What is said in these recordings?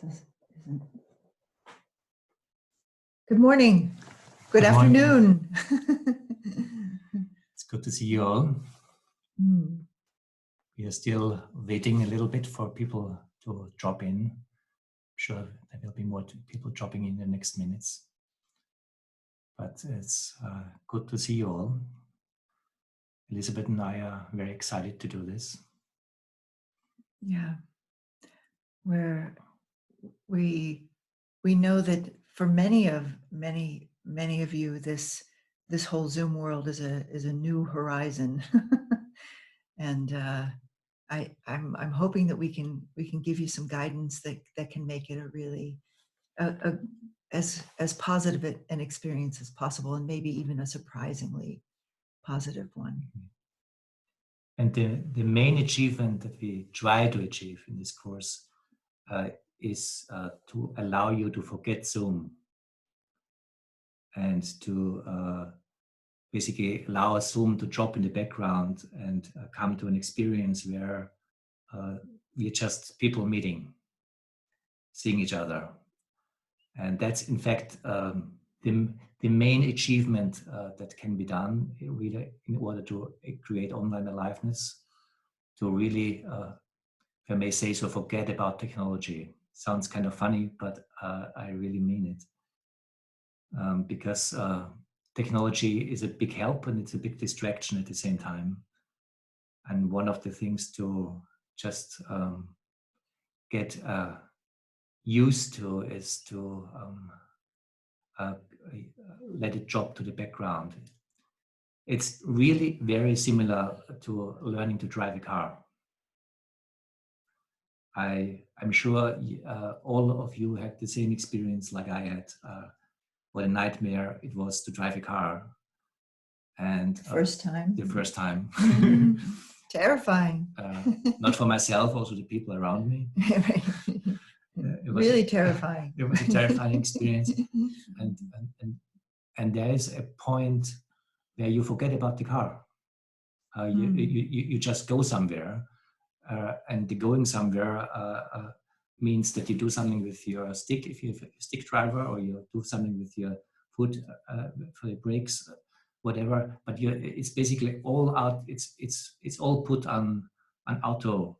Isn't. Good morning. Good afternoon. It's good to see you all. We are still waiting a little bit for people to drop in. I'm sure there will be more people dropping in the next minutes. But it's good to see you all. Elizabeth and I are very excited to do this. Yeah. We know that for many of you, this whole Zoom world is a new horizon, and I'm hoping that we can give you some guidance that can make it a really as positive an experience as possible, and maybe even a surprisingly positive one. And the main achievement that we try to achieve in this course is to allow you to forget Zoom and to basically allow a Zoom to drop in the background and come to an experience where we're just people meeting, seeing each other. And that's in fact the main achievement that can be done really in order to create online aliveness, to really, if I may say so, forget about technology. Sounds kind of funny, but I really mean it. Because technology is a big help and it's a big distraction at the same time. And one of the things to just get used to is to let it drop to the background. It's really very similar to learning to drive a car. I'm sure all of you had the same experience like I had. What a nightmare it was to drive a car. And the first time. Terrifying. Not for myself, also the people around me. It was really terrifying. It was a terrifying experience. And there is a point where you forget about the car. You just go somewhere. And the going somewhere means that you do something with your stick, if you're a stick driver, or you do something with your foot for the brakes, whatever. But it's basically all out. It's all put on auto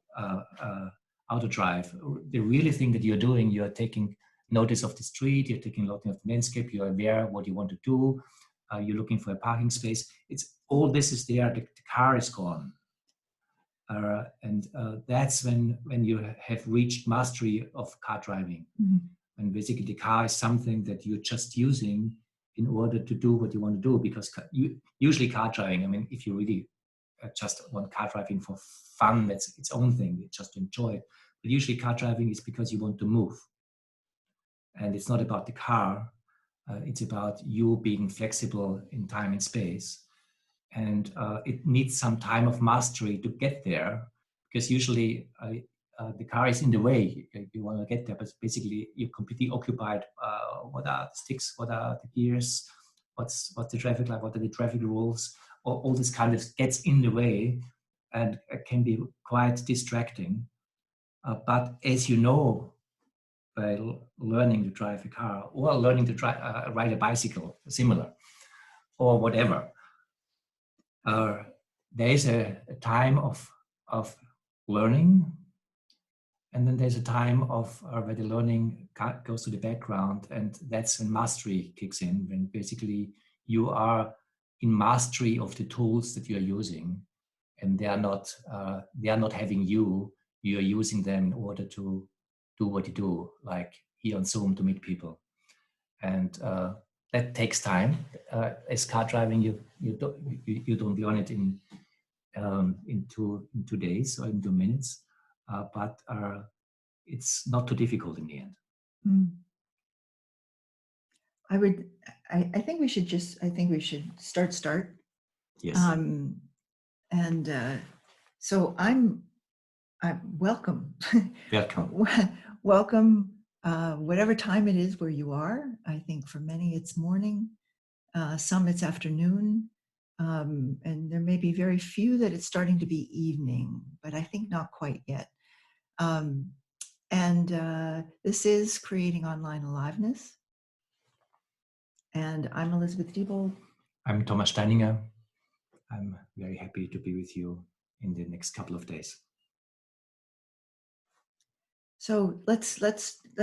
drive. The really thing that you're doing, you're taking notice of the street, you're taking notice of the landscape, you're aware what you want to do, you're looking for a parking space. It's all this is there. The car is gone. And that's when you have reached mastery of car driving. And basically the car is something that you're just using in order to do what you want to do, because usually car driving, I mean, if you really just want car driving for fun, that's its own thing, you just enjoy it. But usually car driving is because you want to move. And it's not about the car, it's about you being flexible in time and space. And it needs some time of mastery to get there, because usually the car is in the way. You want to get there, but basically you're completely occupied. What are the sticks? What are the gears? What's the traffic light? What are the traffic rules? All this kind of gets in the way, and it can be quite distracting. But as you know, by learning to drive a car or learning to ride a bicycle, similar, or whatever. There is a time of learning, and then there's a time of where the learning goes to the background, and that's when mastery kicks in, when basically you are in mastery of the tools that you're using, and they are not having you are using them in order to do what you do, like here on Zoom to meet people. And that takes time. As car driving, you don't learn it in 2 days or in 2 minutes, but it's not too difficult in the end. I think we should start. Yes. So I'm welcome. Welcome. Whatever time it is where you are. I think for many it's morning, some it's afternoon, and there may be very few that it's starting to be evening, but I think not quite yet. And this is Creating Online Aliveness. And I'm Elizabeth Diebold. I'm Thomas Steininger. I'm very happy to be with you in the next couple of days. So let's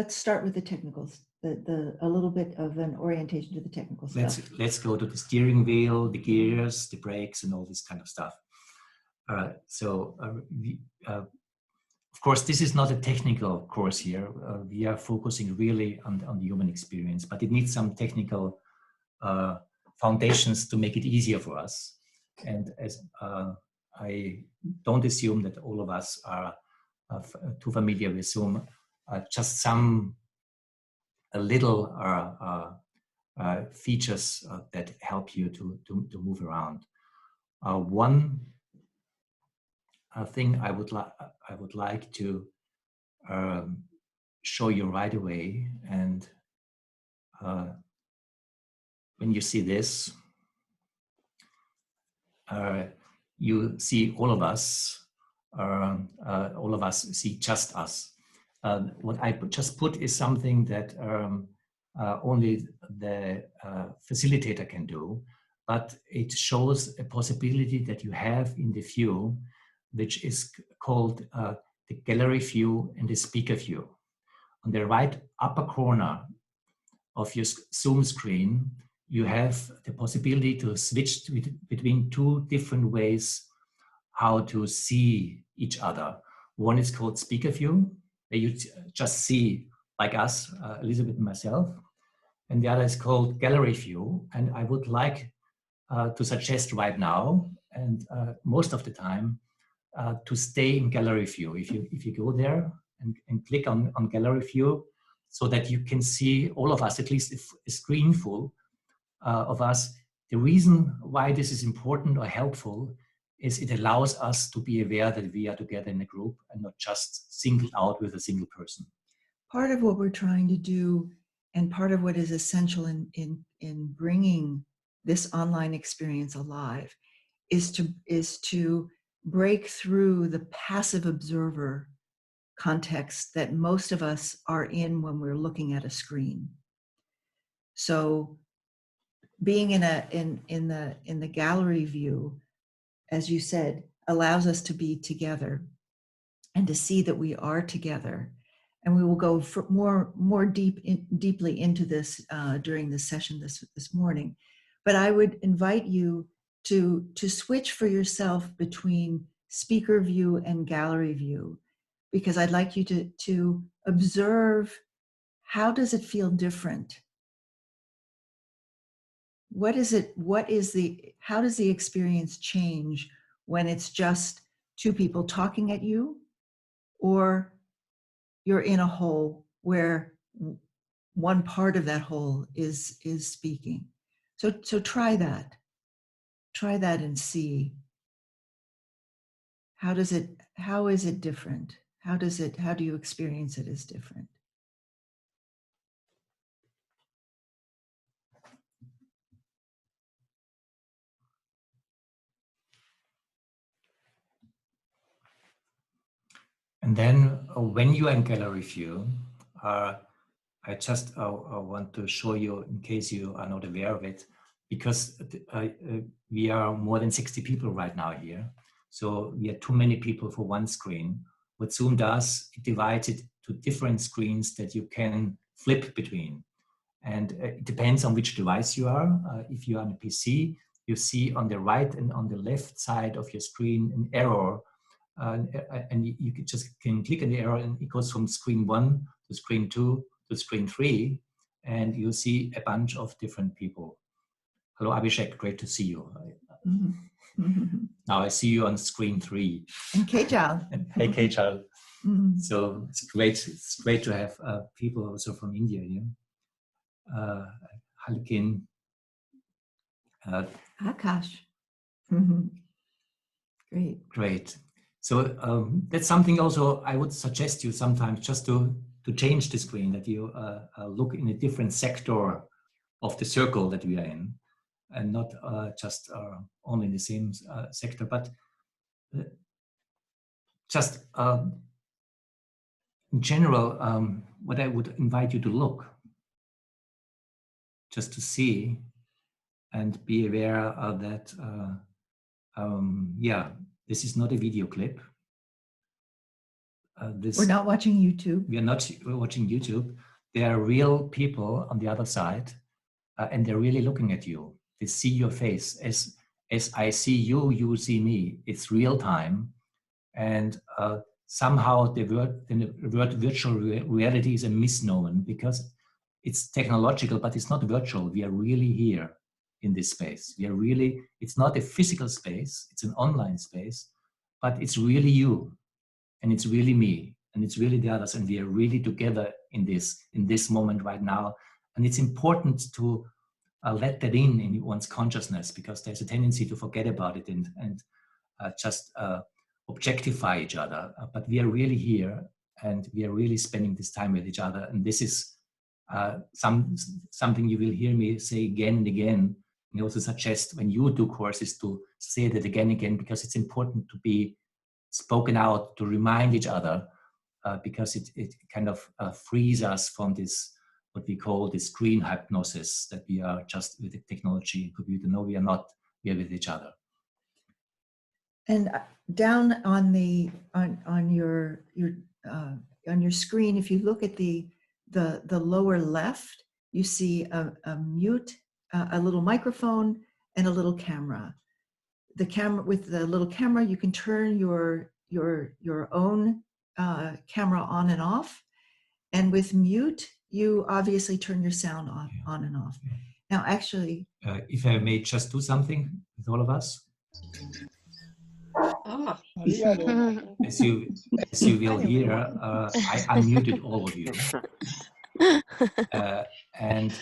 start with the technicals. A little bit of an orientation to the technical stuff. Let's go to the steering wheel, the gears, the brakes, and all this kind of stuff. Of course, this is not a technical course here. We are focusing really on the human experience, but it needs some technical foundations to make it easier for us. And as I don't assume that all of us are too familiar with Zoom, just some little features that help you to move around. One thing I would like to show you right away, and when you see this, you see all of us. All of us see just us. What I just put is something that only the facilitator can do, but it shows a possibility that you have in the view, which is called the gallery view and the speaker view. On the right upper corner of your Zoom screen, you have the possibility to switch between two different ways how to see each other. One is called speaker view, where you just see like us, Elizabeth and myself. And the other is called gallery view. And I would like to suggest right now, and most of the time, to stay in gallery view. If you go there and click on gallery view, so that you can see all of us, at least a screen full of us. The reason why this is important or helpful is it allows us to be aware that we are together in a group and not just singled out with a single person. Part of what we're trying to do, and part of what is essential in bringing this online experience alive, is to break through the passive observer context that most of us are in when we're looking at a screen. So being in the gallery view, as you said, allows us to be together and to see that we are together. And we will go for more deeply into this during this session this morning. But I would invite you to switch for yourself between speaker view and gallery view, because I'd like you to observe, how does it feel different? How does the experience change when it's just two people talking at you, or you're in a whole where one part of that whole is speaking? So try that and see, how is it different? How do you experience it as different? And then when you are in gallery view, I just want to show you, in case you are not aware of it, because we are more than 60 people right now here. So we are too many people for one screen. What Zoom does, it divides it to different screens that you can flip between. And it depends on which device you are. If you are on a PC, you see on the right and on the left side of your screen an arrow. And you can click on the arrow, and it goes from screen 1 to screen 2 to screen 3, and you see a bunch of different people. Hello, Abhishek, great to see you. Mm-hmm. Now I see you on screen 3. And Kejal. Hey, Kejal. Mm-hmm. So it's great to have people also from India here. Halkin. Akash. Great. So that's something also I would suggest you sometimes, just to change the screen, that you look in a different sector of the circle that we are in, and not just only in the same sector, but just in general, what I would invite you to look, just to see and be aware that, yeah, this is not a video clip. We're not watching YouTube. We are not watching YouTube. There are real people on the other side, and they're really looking at you. They see your face. As I see you, you see me. It's real time. And somehow the word virtual reality is a misnomer because it's technological, but it's not virtual. We are really here in this space. We are really, it's not a physical space, it's an online space, but it's really you, and it's really me, and it's really the others, and we are really together in this moment right now. And it's important to let that in one's consciousness, because there's a tendency to forget about it and just objectify each other. But we are really here, and we are really spending this time with each other. And this is something you will hear me say again and again. And I also suggest when you do courses to say that again and again, because it's important to be spoken out, to remind each other, because it kind of frees us from this, what we call this screen hypnosis, that we are just with the technology and computer. No, we are not. We are with each other. And down on the on your screen, if you look at the lower left, you see a mute, a little microphone, and a little camera. The camera, with the little camera, you can turn your own camera on and off, and with mute, you obviously turn your sound on and off. Now, actually, if I may just do something with all of us. As you will hear, I unmuted all of you. And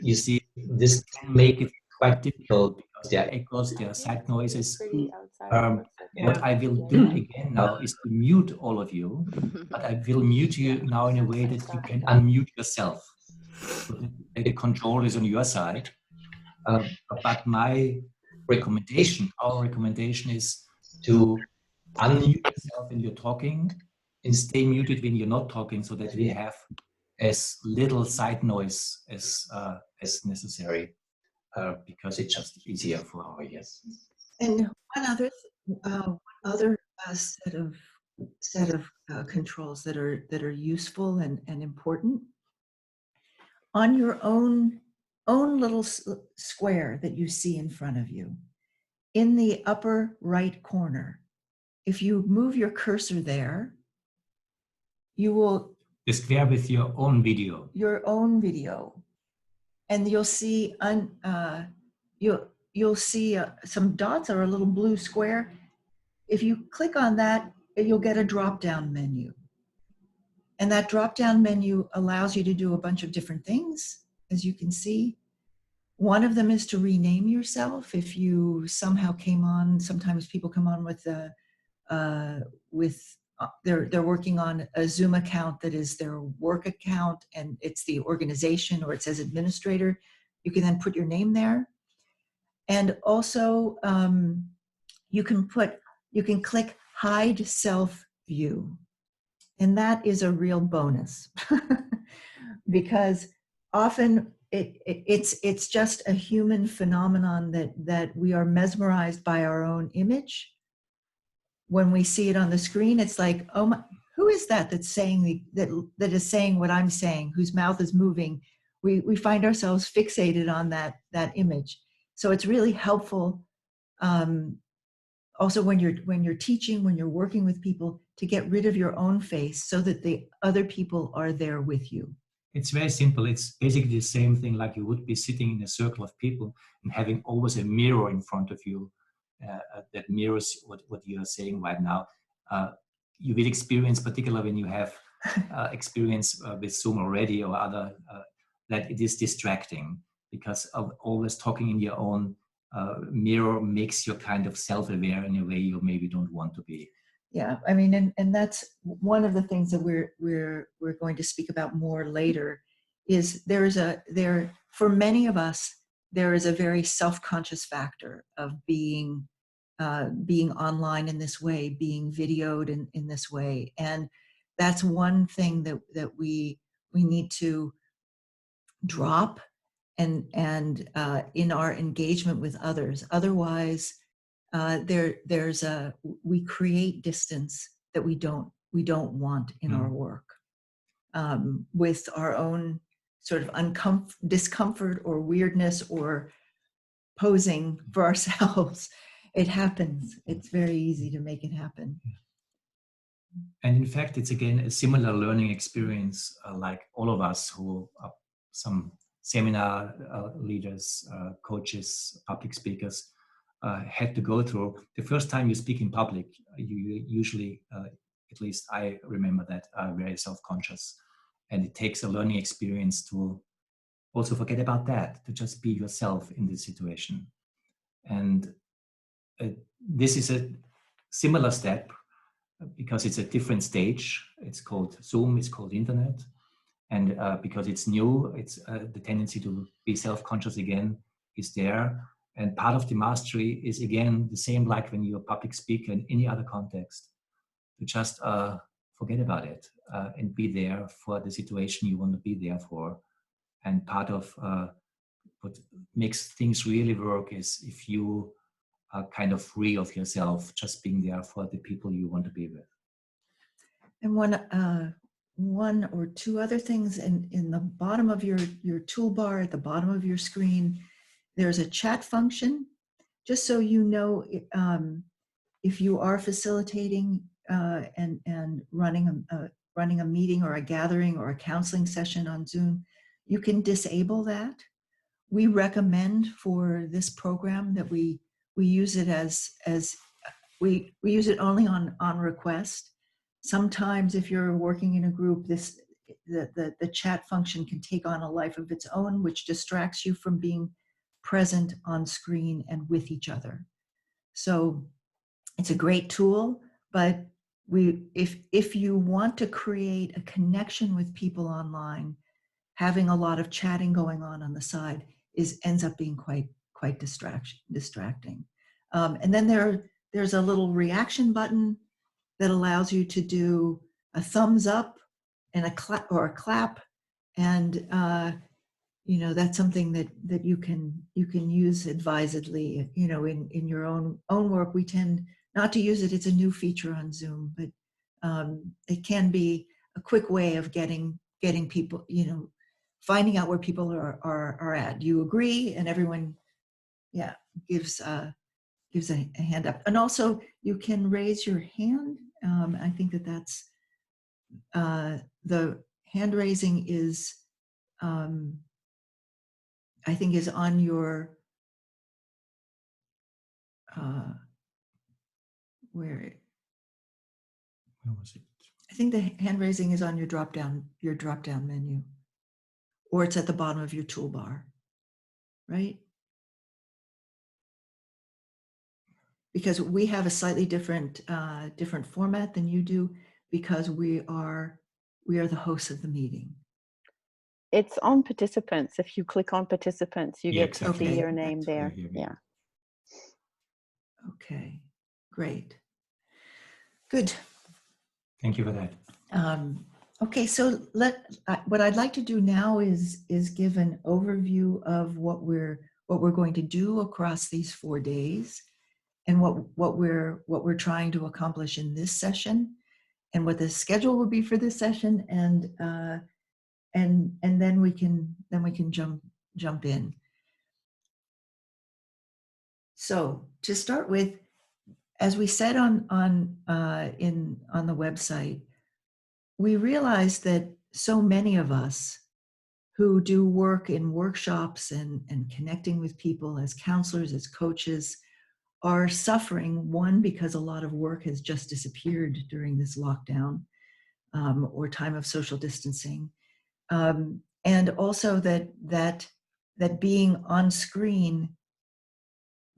you see, this can make it quite difficult because there are echoes, there are side noises. What I will do again now is to mute all of you, but I will mute you now in a way that you can unmute yourself. So the control is on your side. But my recommendation, our recommendation is to unmute yourself when you're talking and stay muted when you're not talking, so that we have as little side noise as necessary, because it's just easier for our ears. And one other set of controls that are useful and important on your own little square that you see in front of you, in the upper right corner. If you move your cursor there, you will... The square with your own video. Your own video. And you'll see you'll see some dots or a little blue square. If you click on that, you'll get a drop-down menu. And that drop-down menu allows you to do a bunch of different things, as you can see. One of them is to rename yourself. If you somehow came on, sometimes people come on with they're working on a Zoom account that is their work account, and it's the organization, or it says administrator. You can then put your name there. And also you can click hide self view. And that is a real bonus because often it's just a human phenomenon that we are mesmerized by our own image. When we see it on the screen, it's like, oh my, who is that's saying that is saying what I'm saying, whose mouth is moving? We find ourselves fixated on that image. So it's really helpful also when you're teaching, when you're working with people, to get rid of your own face so that the other people are there with you. It's very simple. It's basically the same thing like you would be sitting in a circle of people and having always a mirror in front of you that mirrors what you are saying right now. You will experience, particularly when you have experience with Zoom already or other, that it is distracting because of always talking in your own mirror makes you kind of self-aware in a way you maybe don't want to be. Yeah, I mean, and that's one of the things that we're going to speak about more later. Is for many of us there is a very self-conscious factor of being online in this way, being videoed in this way, and that's one thing that we need to drop and in our engagement with others. Otherwise, we create distance that we don't want in our work, with our own sort of discomfort or weirdness or posing for ourselves. It happens. It's very easy to make it happen. And in fact, it's again a similar learning experience, like all of us who are some seminar leaders, coaches, public speakers had to go through. The first time you speak in public, you usually, at least I remember that, are very self-conscious. And it takes a learning experience to also forget about that, to just be yourself in this situation. And this is a similar step, because it's a different stage. It's called Zoom, it's called internet. And because it's new, it's the tendency to be self-conscious again is there. And part of the mastery is again the same like when you're a public speaker in any other context, to just forget about it and be there for the situation you want to be there for. And part of what makes things really work is if you are kind of free of yourself, just being there for the people you want to be with. And one or two other things in the bottom of your toolbar, at the bottom of your screen, there's a chat function, just so you know, if you are facilitating and running a meeting or a gathering or a counseling session on Zoom, you can disable that. We recommend for this program that we use it as we use it only on request. Sometimes if you're working in a group, the chat function can take on a life of its own, which distracts you from being present on screen and with each other. So it's a great tool, but if you want to create a connection with people online, having a lot of chatting going on the side ends up being quite distracting. And then there's a little reaction button that allows you to do a thumbs up and a clap or a clap, and that's something that you can use advisedly. In your own work, we tend not to use it. It's a new feature on Zoom, but it can be a quick way of getting people, finding out where people are at. You agree, and everyone, gives a hand up. And also, you can raise your hand. I think that's the hand raising is, I think, is on your where was it? I think the hand raising is on your drop down menu, or it's at the bottom of your toolbar, right? Because we have a slightly different format than you do, because we are the hosts of the meeting. It's on participants. If you click on participants, you get exactly. to see your Okay. name there. Yeah. Okay, great. Good. Thank you for that. Okay, so what I'd like to do now is give an overview of what we're going to do across these 4 days, and what we're trying to accomplish in this session, and what the schedule will be for this session, and then we can jump in. So to start with, as we said on the website, we realized that so many of us who do work in workshops and connecting with people as counselors, as coaches, are suffering, one, because a lot of work has just disappeared during this lockdown or time of social distancing, and also that being on screen,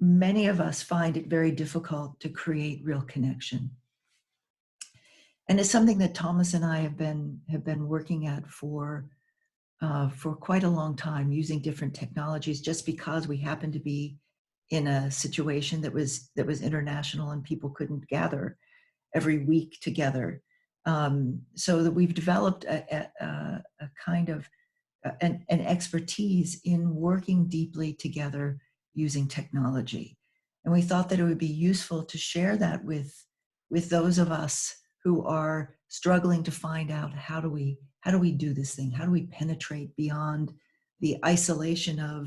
many of us find it very difficult to create real connection. And it's something that Thomas and I have been working at for quite a long time, using different technologies, just because we happen to be in a situation that was international and people couldn't gather every week together. So that we've developed a kind of an expertise in working deeply together using technology. And we thought that it would be useful to share that with those of us who are struggling to find out how do we do this thing? How do we penetrate beyond the isolation or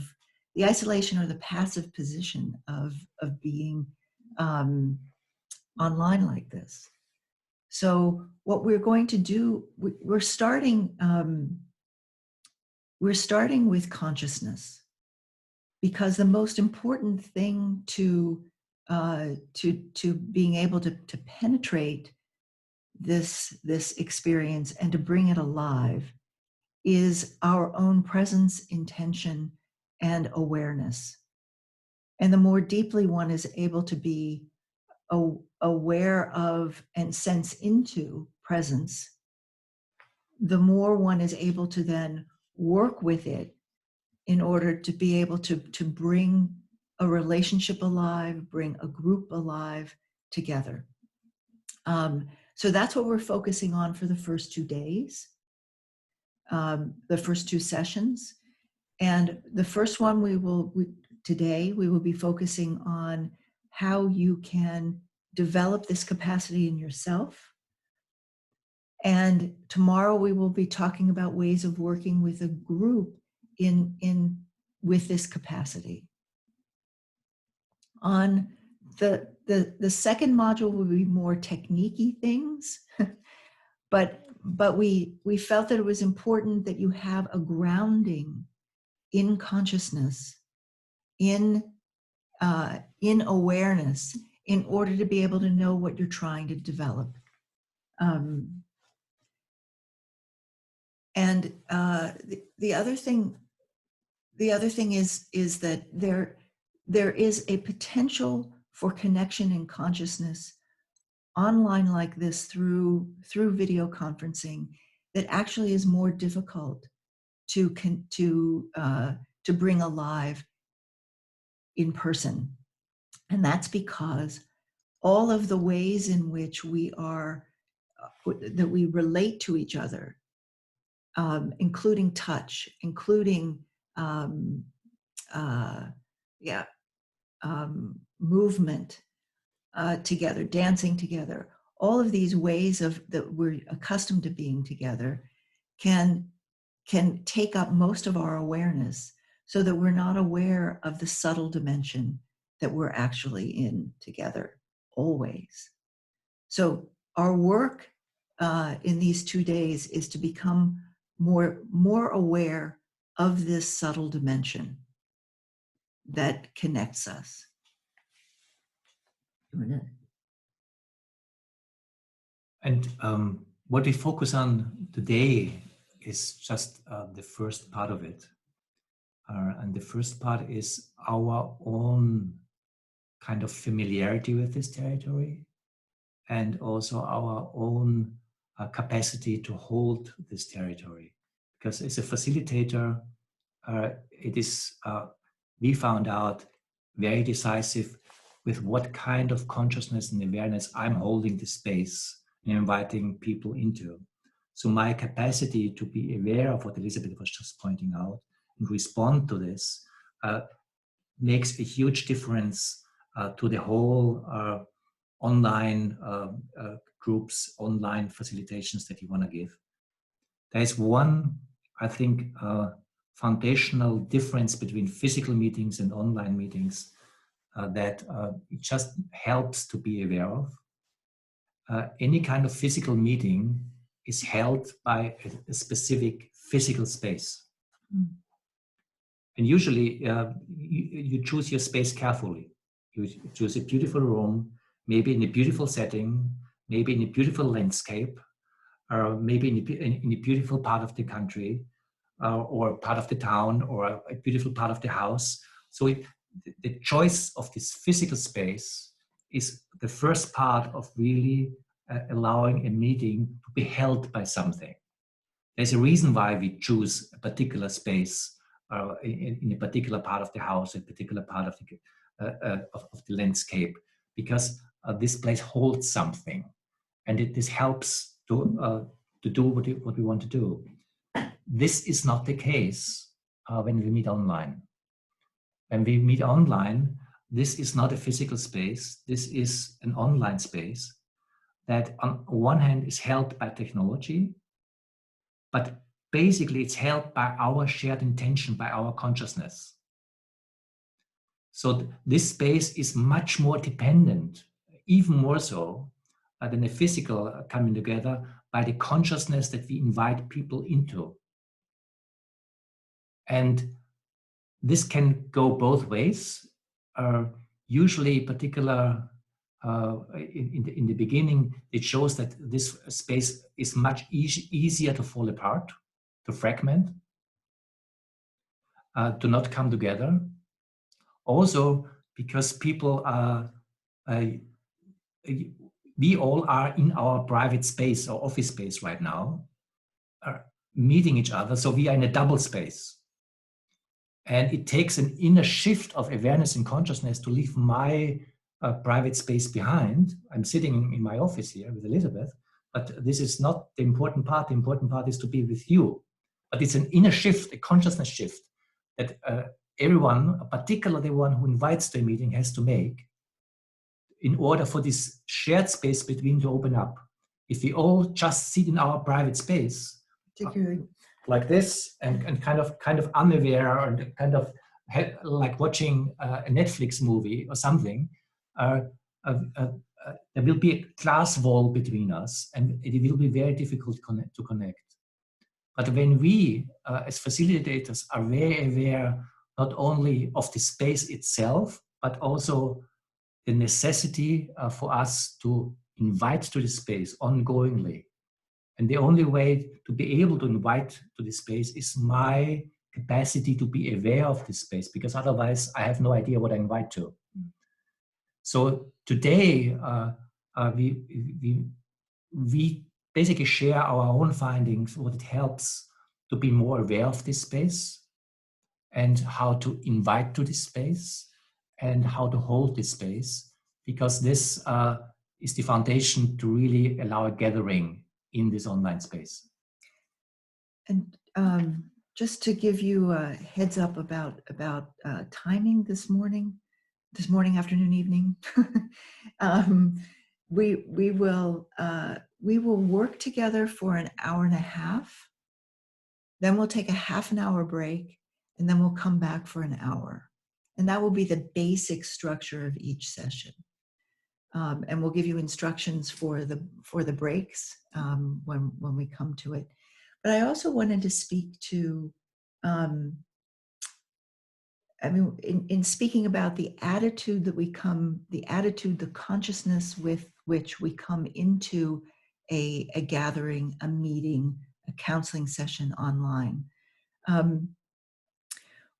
the passive position of being online like this? So what we're going to do, we're starting with consciousness, because the most important thing to being able to penetrate this experience and to bring it alive is our own presence, intention, and awareness. And the more deeply one is able to be aware of and sense into presence, the more one is able to then work with it in order to be able to bring a relationship alive, bring a group alive together. So that's what we're focusing on for the first 2 days, the first 2 sessions. And the first one today we will be focusing on how you can develop this capacity in yourself. And tomorrow we will be talking about ways of working with a group with this capacity. On the second module will be more technique-y things, but we felt that it was important that you have a grounding in consciousness, in awareness, in order to be able to know what you're trying to develop. And the other thing is that there is a potential for connection and consciousness online like this through video conferencing that actually is more difficult to bring alive in person. And that's because all of the ways in which we relate to each other, including touch, including movement together, dancing together, all of these ways that we're accustomed to being together can take up most of our awareness, so that we're not aware of the subtle dimension that we're actually in together always. So our work in these 2 days is to become more aware of this subtle dimension that connects us. And what we focus on today is just the first part of it. And the first part is our own kind of familiarity with this territory, and also our own capacity to hold this territory. Because as a facilitator, it is, we found out, very decisive with what kind of consciousness and awareness I'm holding the space and inviting people into. So my capacity to be aware of what Elizabeth was just pointing out and respond to this makes a huge difference to the whole online groups, online facilitations that you want to give. There is one, I think, foundational difference between physical meetings and online meetings that it just helps to be aware of. Any kind of physical meeting is held by a specific physical space. Mm. And usually you choose your space carefully. You choose a beautiful room, maybe in a beautiful setting, maybe in a beautiful landscape, or maybe in a beautiful part of the country, or part of the town, or a beautiful part of the house. So the choice of this physical space is the first part of really allowing a meeting to be held by something. There's a reason why we choose a particular space in a particular part of the house, a particular part of the landscape, because this place holds something, and this helps to do what we want to do. This is not the case when we meet online. When we meet online, this is not a physical space. This is an online space that on one hand is held by technology, but basically it's held by our shared intention, by our consciousness. So this space is much more dependent, even more so than a physical coming together, by the consciousness that we invite people into. And this can go both ways. Usually, particular in the beginning, it shows that this space is much easier to fall apart, to fragment, to not come together. Also, because people are, we all are in our private space or office space right now, meeting each other. So we are in a double space. And it takes an inner shift of awareness and consciousness to leave my private space behind. I'm sitting in my office here with Elizabeth, but this is not the important part. The important part is to be with you. But it's an inner shift, a consciousness shift that everyone, particularly the one who invites the meeting, has to make in order for this shared space between to open up. If we all just sit in our private space, Particularly like this, and kind of unaware and kind of like watching a Netflix movie or something, there will be a glass wall between us, and it will be very difficult to connect. But when we, as facilitators, are very aware not only of the space itself, but also the necessity for us to invite to the space ongoingly. And the only way to be able to invite to this space is my capacity to be aware of this space, because otherwise I have no idea what I invite to. So today, we basically share our own findings, what it helps to be more aware of this space and how to invite to this space and how to hold this space, because this is the foundation to really allow a gathering in this online space. And just to give you a heads up about timing this morning, afternoon, evening, we will work together for an hour and a half. Then we'll take a half an hour break, and then we'll come back for an hour. And that will be the basic structure of each session. And we'll give you instructions for the breaks when we come to it. But I also wanted to speak to, in speaking about the attitude that the consciousness with which we come into a gathering, a meeting, a counseling session online.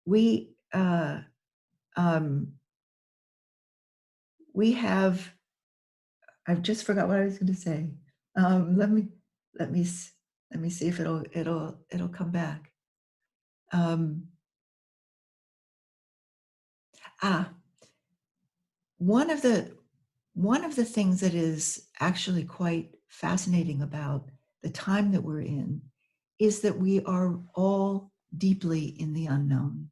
We have, I've just forgot what I was going to say. Let me see if it'll come back. One of the things that is actually quite fascinating about the time that we're in is that we are all deeply in the unknown.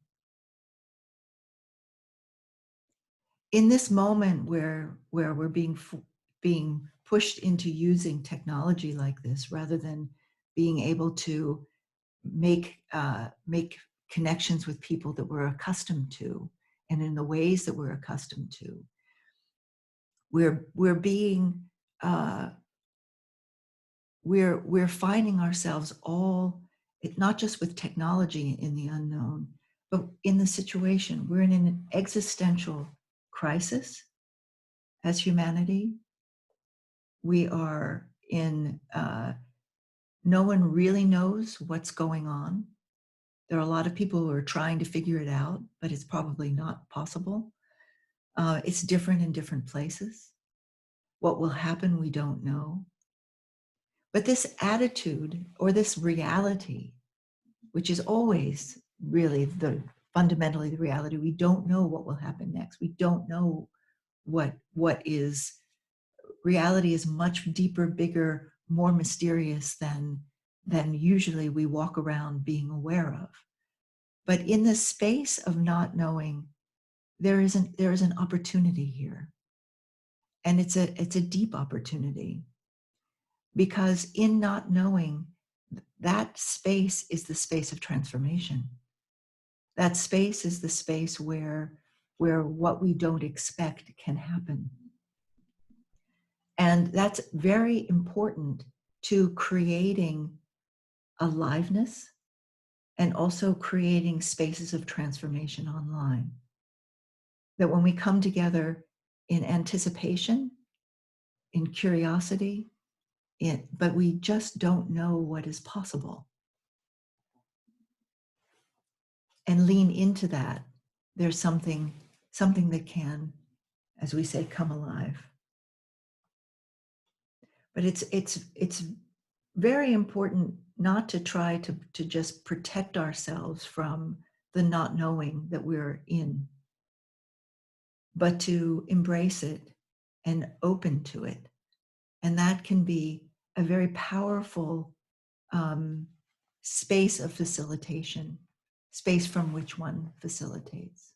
In this moment where we're being pushed into using technology like this, rather than being able to make connections with people that we're accustomed to, and in the ways that we're accustomed to, we're finding ourselves all, not just with technology in the unknown, but in the situation. We're in an existential crisis as humanity. We are in, no one really knows what's going on. There are a lot of people who are trying to figure it out, but it's probably not possible. It's different in different places. What will happen, we don't know. But this attitude, or this reality, which is always really fundamentally the reality, we don't know what will happen next. We don't know what is. Reality is much deeper, bigger, more mysterious than usually we walk around being aware of. But in the space of not knowing, there is an opportunity here. And it's a deep opportunity, because in not knowing, that space is the space of transformation. That space is the space where what we don't expect can happen. And that's very important to creating aliveness and also creating spaces of transformation online. That when we come together in anticipation, in curiosity, but we just don't know what is possible, and lean into that, there's something that can, as we say, come alive. But it's very important not to try to just protect ourselves from the not knowing that we're in, but to embrace it and open to it. And that can be a very powerful space of facilitation, space from which one facilitates.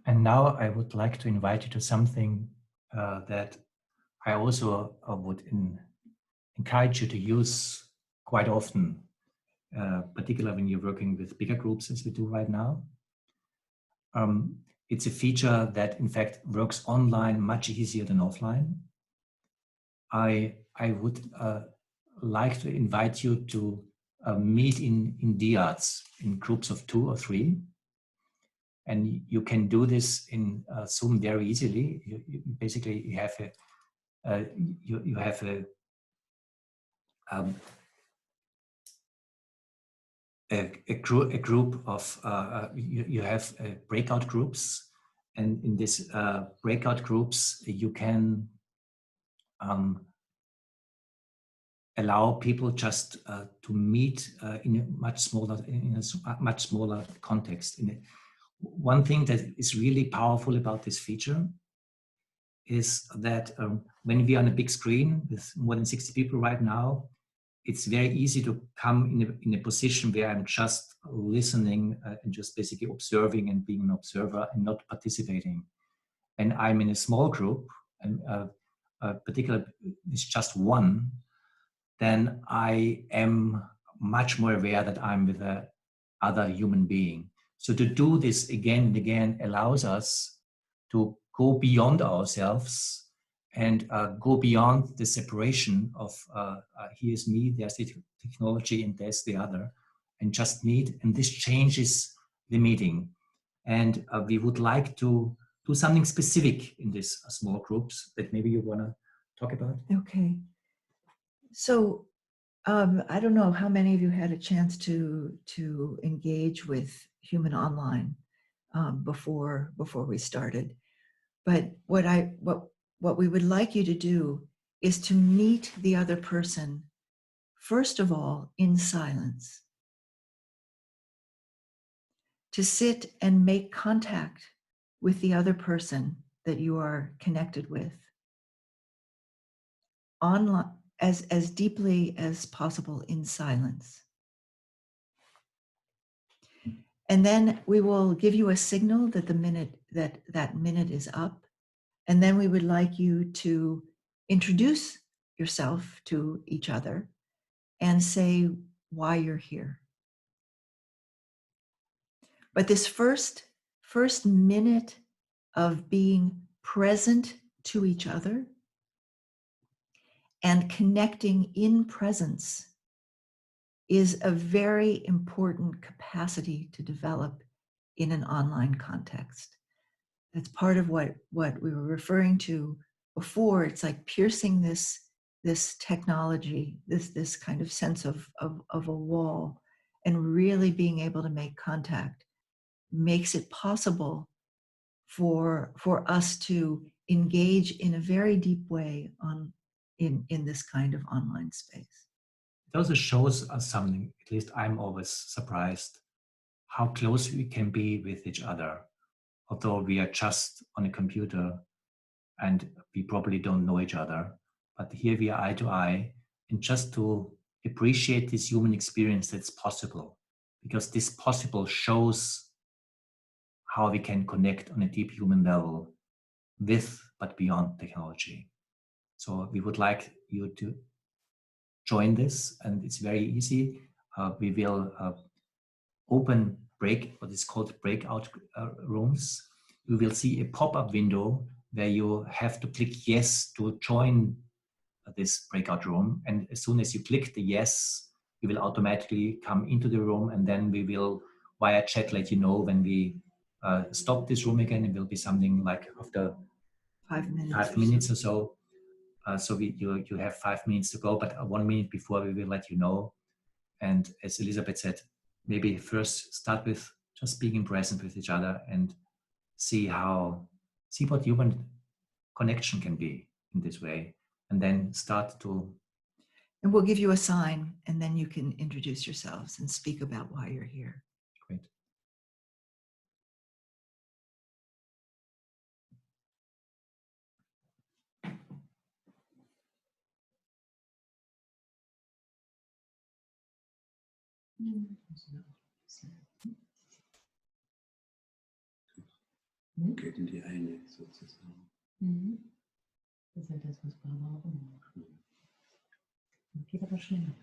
And now I would like to invite you to something that I also would encourage you to use quite often, particularly when you're working with bigger groups as we do right now. It's a feature that in fact works online much easier than offline. I would like to invite you to meet in dyads, in groups of 2 or 3. And you can do this in Zoom very easily. You have a group of you have breakout groups, and in these breakout groups you can allow people just to meet in a much smaller context. One thing that is really powerful about this feature is that when we are on a big screen with more than 60 people right now, it's very easy to come in a position where I'm just listening and just basically observing and being an observer and not participating. And I'm in a small group, and particularly it's just one, then I am much more aware that I'm with a other human being. So to do this again and again allows us to go beyond ourselves and go beyond the separation of here's me, there's the technology, and there's the other, and just meet. And this changes the meeting. And we would like to do something specific in these small groups that maybe you want to talk about. Okay. So I don't know how many of you had a chance to engage with Human Online before we started, but what we would like you to do is to meet the other person, first of all, in silence. To sit and make contact with the other person that you are connected with online, as deeply as possible in silence. And then we will give you a signal that that minute is up. And then we would like you to introduce yourself to each other and say why you're here. But this first minute of being present to each other and connecting in presence is a very important capacity to develop in an online context. That's part of what we were referring to before. It's like piercing this technology, this kind of sense of a wall, and really being able to make contact makes it possible for us to engage in a very deep way in this kind of online space. It also shows us something, at least I'm always surprised, how close we can be with each other. although we are just on a computer and we probably don't know each other, but here we are eye to eye, and just to appreciate this human experience that's possible, because this possible shows how we can connect on a deep human level with but beyond technology. So we would like you to join this, and it's very easy. We will open what is called breakout rooms. You will see a pop-up window where you have to click yes to join this breakout room. And as soon as you click the yes, you will automatically come into the room, and then we will via chat let you know when we stop this room again. It will be something like after 5 minutes. 5 minutes or so. So you have 5 minutes to go, but 1 minute before we will let you know. And as Elisabeth said, maybe first start with just being present with each other and see what human connection can be in this way, and then start to. And we'll give you a sign, and then you can introduce yourselves and speak about why you're here. Great. Geht in die eine sozusagen. Das ist ja das, was Barbara auch macht. Geht aber schneller.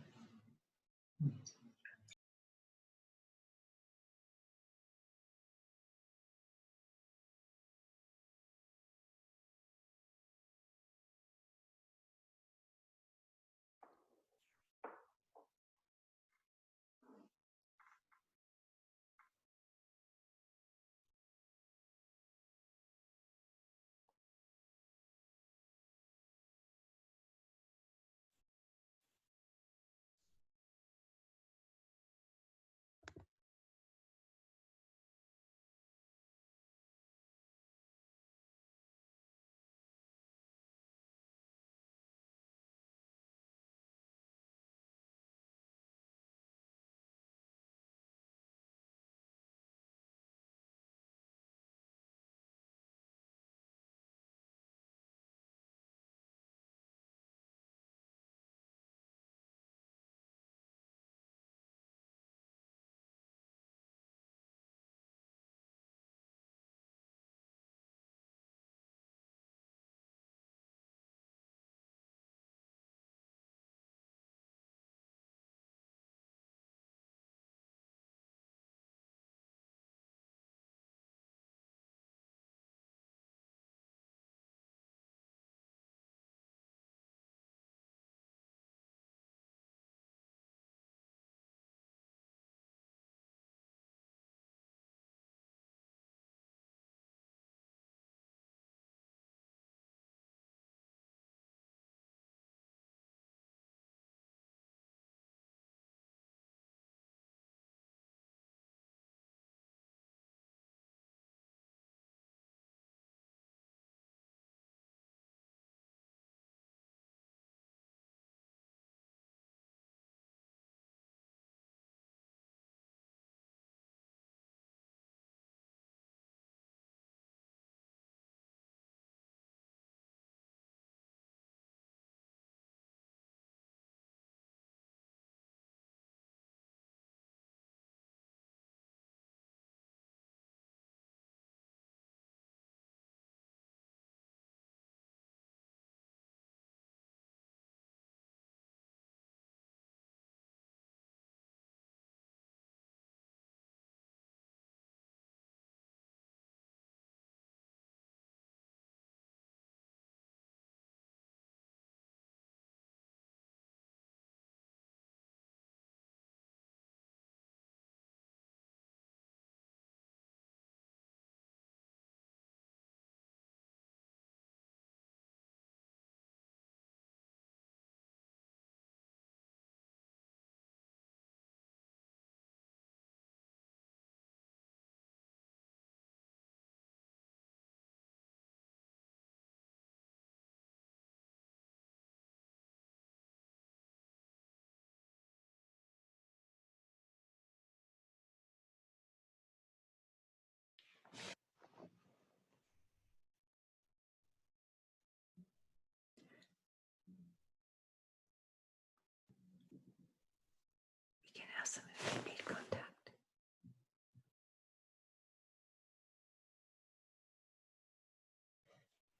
ask them if they need contact.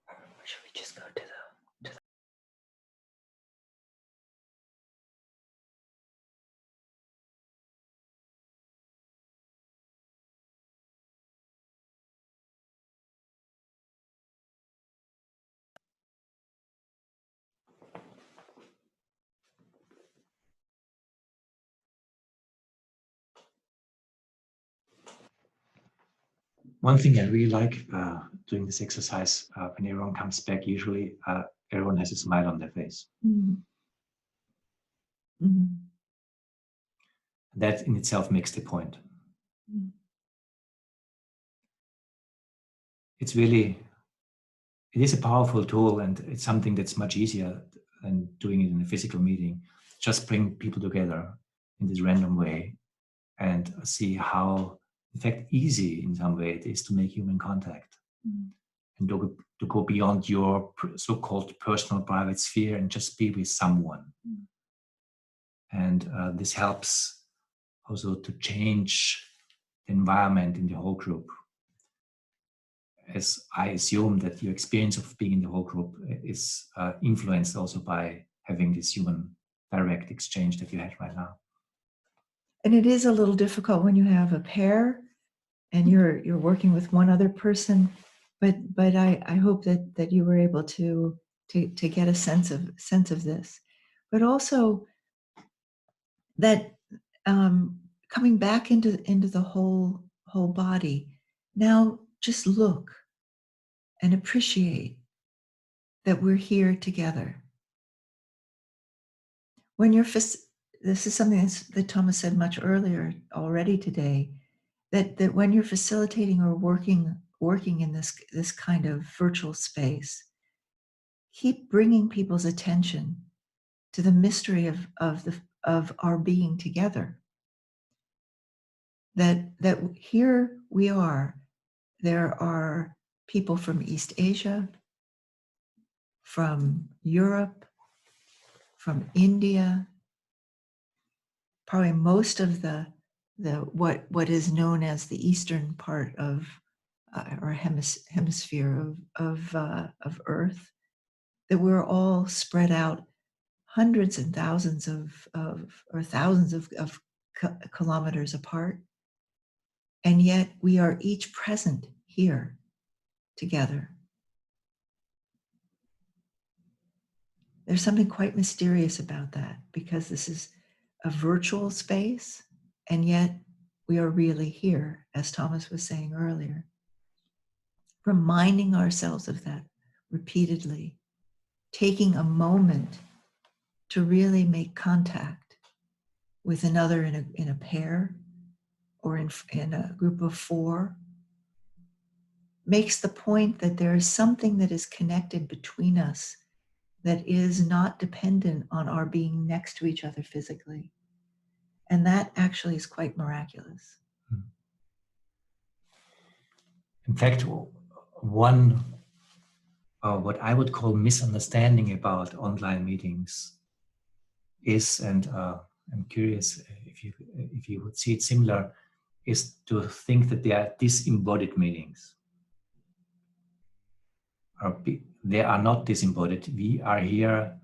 Or should we just go to the One thing I really like doing this exercise, when everyone comes back, usually everyone has a smile on their face. Mm-hmm. Mm-hmm. That in itself makes the point. Mm-hmm. It is a powerful tool, and it's something that's much easier than doing it in a physical meeting. Just bring people together in this random way and see how, in fact, easy in some way it is to make human contact. Mm-hmm. And to go beyond your so-called personal private sphere and just be with someone. Mm-hmm. And this helps also to change the environment in the whole group. As I assume that your experience of being in the whole group is influenced also by having this human direct exchange that you had right now. And it is a little difficult when you have a pair and you're working with one other person, but I hope that you were able to get a sense of this, but also that coming back into the whole body. Now just look and appreciate that we're here together. When you're this is something that Thomas said much earlier already today, that when you're facilitating or working in this kind of virtual space, keep bringing people's attention to the mystery of our being together. That here we are. There are people from East Asia, from Europe, from India, probably most of the what is known as the eastern part of our hemisphere of Earth, that we're all spread out hundreds and thousands or thousands of kilometers apart, and yet we are each present here together. There's something quite mysterious about that, because this is a virtual space, and yet we are really here, as Thomas was saying earlier. Reminding ourselves of that repeatedly, taking a moment to really make contact with another in a pair or in a group of four, makes the point that there is something that is connected between us that is not dependent on our being next to each other physically. And that actually is quite miraculous. In fact, one what I would call misunderstanding about online meetings is, and I'm curious if you would see it similar, is to think that they are disembodied meetings. They are not disembodied. We are here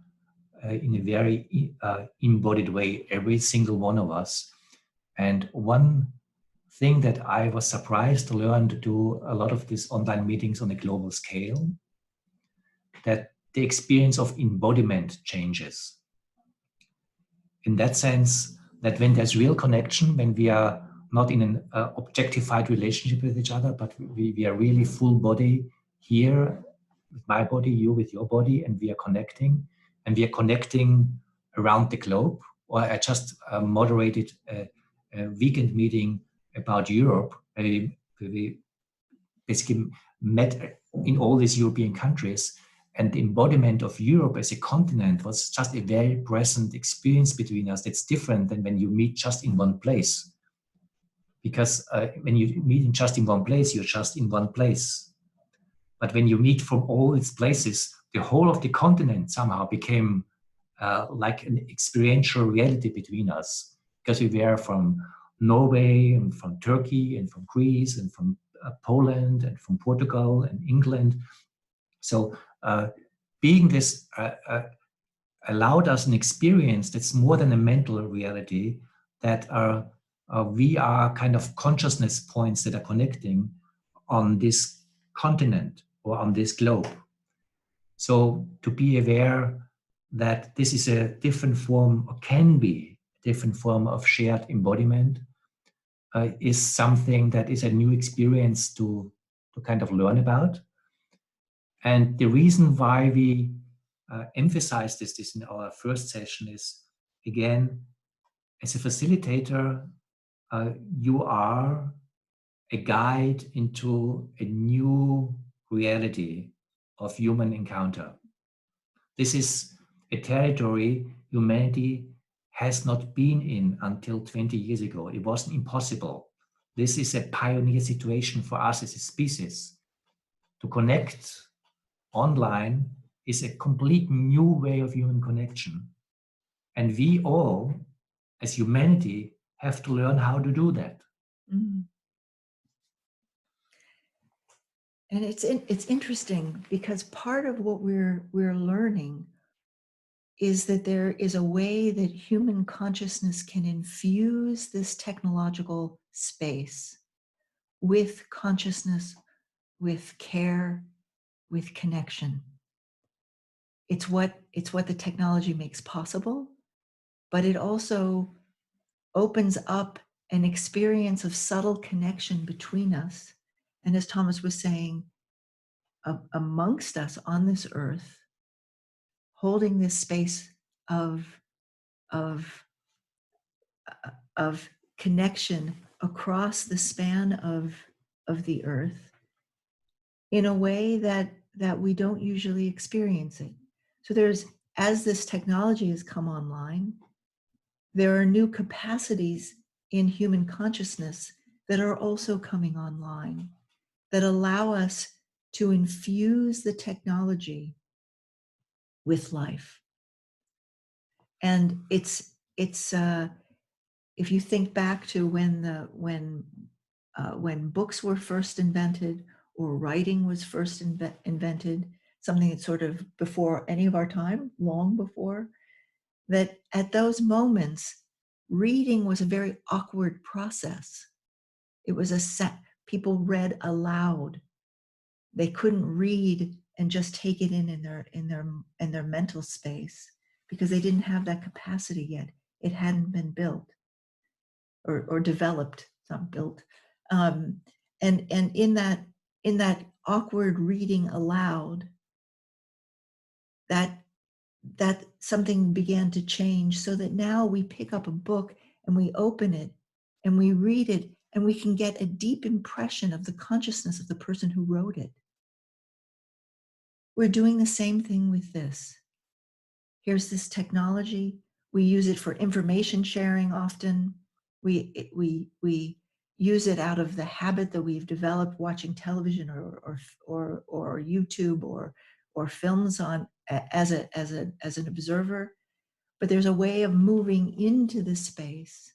in a very embodied way, every single one of us. And one thing that I was surprised to learn to do a lot of these online meetings on a global scale, that the experience of embodiment changes. In that sense, that when there's real connection, when we are not in an objectified relationship with each other, but we are really full body here, with my body, you with your body, and we are connecting, around the globe. Or I just moderated a weekend meeting about Europe. We basically met in all these European countries, and the embodiment of Europe as a continent was just a very present experience between us. That's different than when you meet just in one place. Because when you meet just in one place, you're just in one place. But when you meet from all its places, the whole of the continent somehow became like an experiential reality between us. because we were from Norway and from Turkey and from Greece and from Poland and from Portugal and England. So being this allowed us an experience that's more than a mental reality, that we are kind of consciousness points that are connecting on this continent or on this globe. So to be aware that this is a different form, or can be a different form of shared embodiment, is something that is a new experience to kind of learn about. And the reason why we emphasize this in our first session is, again, as a facilitator, you are a guide into a new reality of human encounter. This is a territory humanity has not been in until 20 years ago. It wasn't impossible. This is a pioneer situation for us as a species. To connect online is a complete new way of human connection. And we all, as humanity, have to learn how to do that. Mm. And it's interesting because part of what we're learning is that there is a way that human consciousness can infuse this technological space with consciousness, with care, with connection. It's what the technology makes possible, but it also opens up an experience of subtle connection between us. And as Thomas was saying, amongst us on this earth, holding this space of connection across the span of the earth in a way that we don't usually experience it. So as this technology has come online, there are new capacities in human consciousness that are also coming online that allow us to infuse the technology with life. And it's if you think back to when books were first invented, or writing was first invented, something that's sort of before any of our time, long before, that at those moments, reading was a very awkward process. It was people read aloud. They couldn't read and just take it in their mental space because they didn't have that capacity yet. It hadn't been built or developed, not built. And in that awkward reading aloud, that something began to change, so that now we pick up a book and we open it and we read it, and we can get a deep impression of the consciousness of the person who wrote it. We're doing the same thing with this. Here's this technology. We use it for information sharing often. We use it out of the habit that we've developed watching television or YouTube or films on as an observer. But there's a way of moving into the space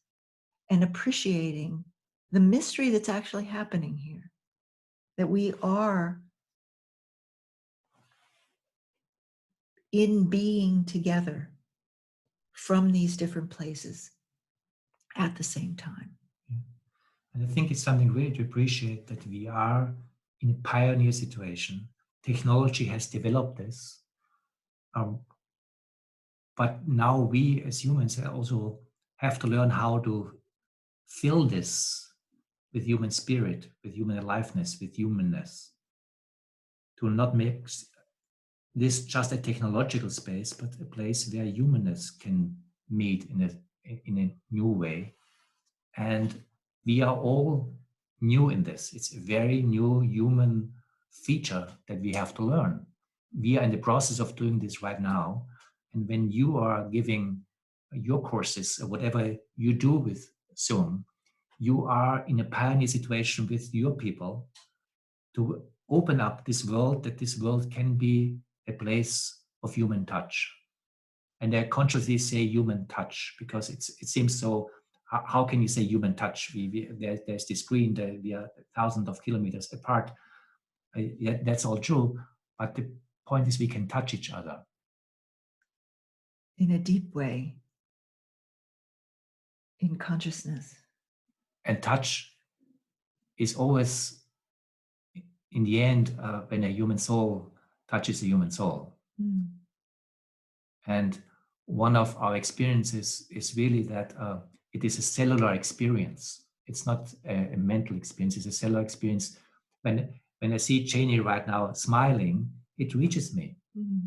and appreciating the mystery that's actually happening here, that we are in being together from these different places at the same time. Yeah. And I think it's something really to appreciate, that we are in a pioneer situation. Technology has developed this. But now we as humans also have to learn how to fill this with human spirit, with human aliveness, with humanness. To not make this just a technological space, but a place where humanness can meet in a new way. And we are all new in this. It's a very new human feature that we have to learn. We are in the process of doing this right now. And when you are giving your courses or whatever you do with Zoom, you are in a pioneer situation with your people to open up this world, that this world can be a place of human touch. And I consciously say human touch because it seems so how can you say human touch? There's this screen that we are thousands of kilometers apart. Yeah, that's all true, but the point is we can touch each other in a deep way, in consciousness. and touch is always, in the end, when a human soul touches a human soul. Mm. And one of our experiences is really that it is a cellular experience. It's not a mental experience, it's a cellular experience. When I see Janie right now smiling, it reaches me. Mm.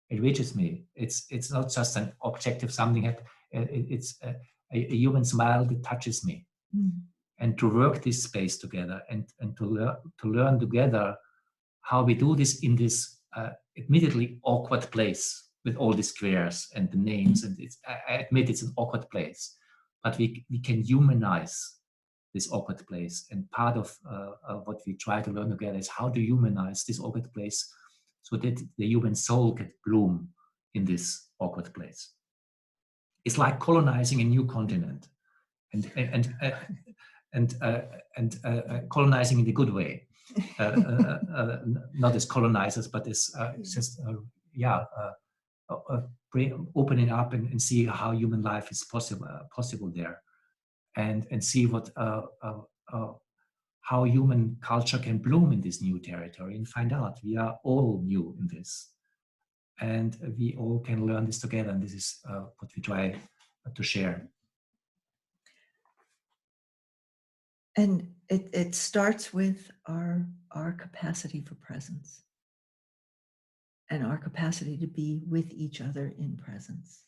It reaches me. It's not just an objective something. It's a human smile that touches me. Mm. And to work this space together and to learn together how we do this in this admittedly awkward place with all the squares and the names. And I admit it's an awkward place, but we can humanize this awkward place. And part of what we try to learn together is how to humanize this awkward place so that the human soul can bloom in this awkward place. It's like colonizing a new continent and colonizing in the good way. Not as colonizers, but as just opening up and see how human life is possible there, and see what how human culture can bloom in this new territory, and find out we are all new in this, and we all can learn this together. And this is what we try to share. And it starts with our capacity for presence and our capacity to be with each other in presence.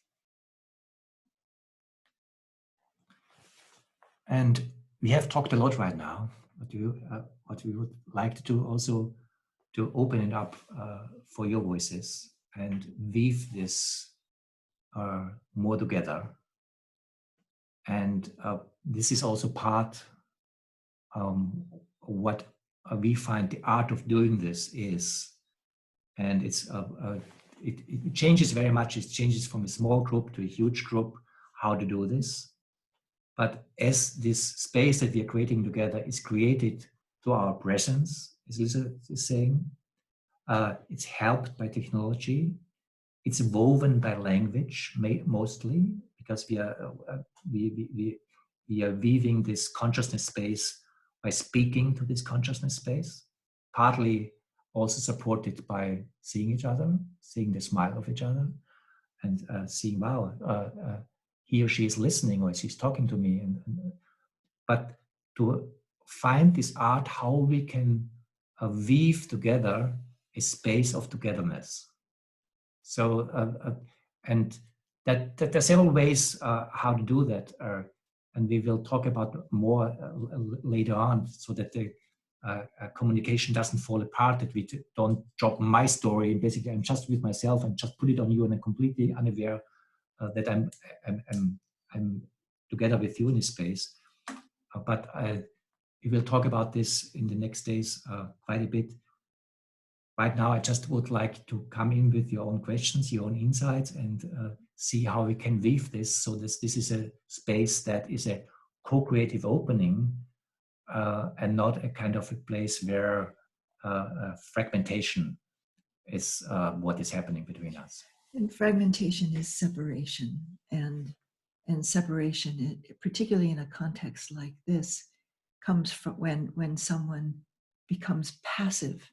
And we have talked a lot right now. What we would like to do also to open it up for your voices and weave this more together. And this is also part what we find the art of doing this is. And it changes very much. It changes from a small group to a huge group, how to do this. But as this space that we are creating together is created to our presence, as Lisa is saying, it's helped by technology. It's woven by language, mostly, because we are weaving this consciousness space by speaking to this consciousness space, partly also supported by seeing each other, seeing the smile of each other, and seeing, wow, he or she is listening, or she's talking to me. But to find this art, how we can weave together a space of togetherness. So, and that there are several ways how to do that, and we will talk about more later on, so that the communication doesn't fall apart, that we don't drop my story. Basically, I'm just with myself and just put it on you, and I'm completely unaware that I'm together with you in this space. But we will talk about this in the next days quite a bit. Right now, I just would like to come in with your own questions, your own insights, and see how we can weave this so that this is a space that is a co-creative opening and not a kind of a place where fragmentation is what is happening between us. And fragmentation is separation, and separation, particularly in a context like this, comes from when someone becomes passive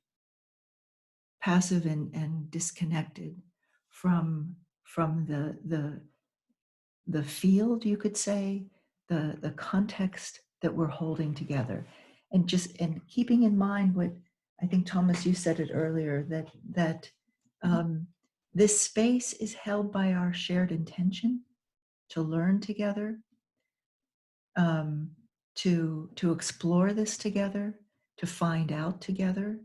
and disconnected from the field, you could say, the context that we're holding together, and keeping in mind what I think, Thomas, you said it earlier, that this space is held by our shared intention to learn together, to explore this together, to find out together,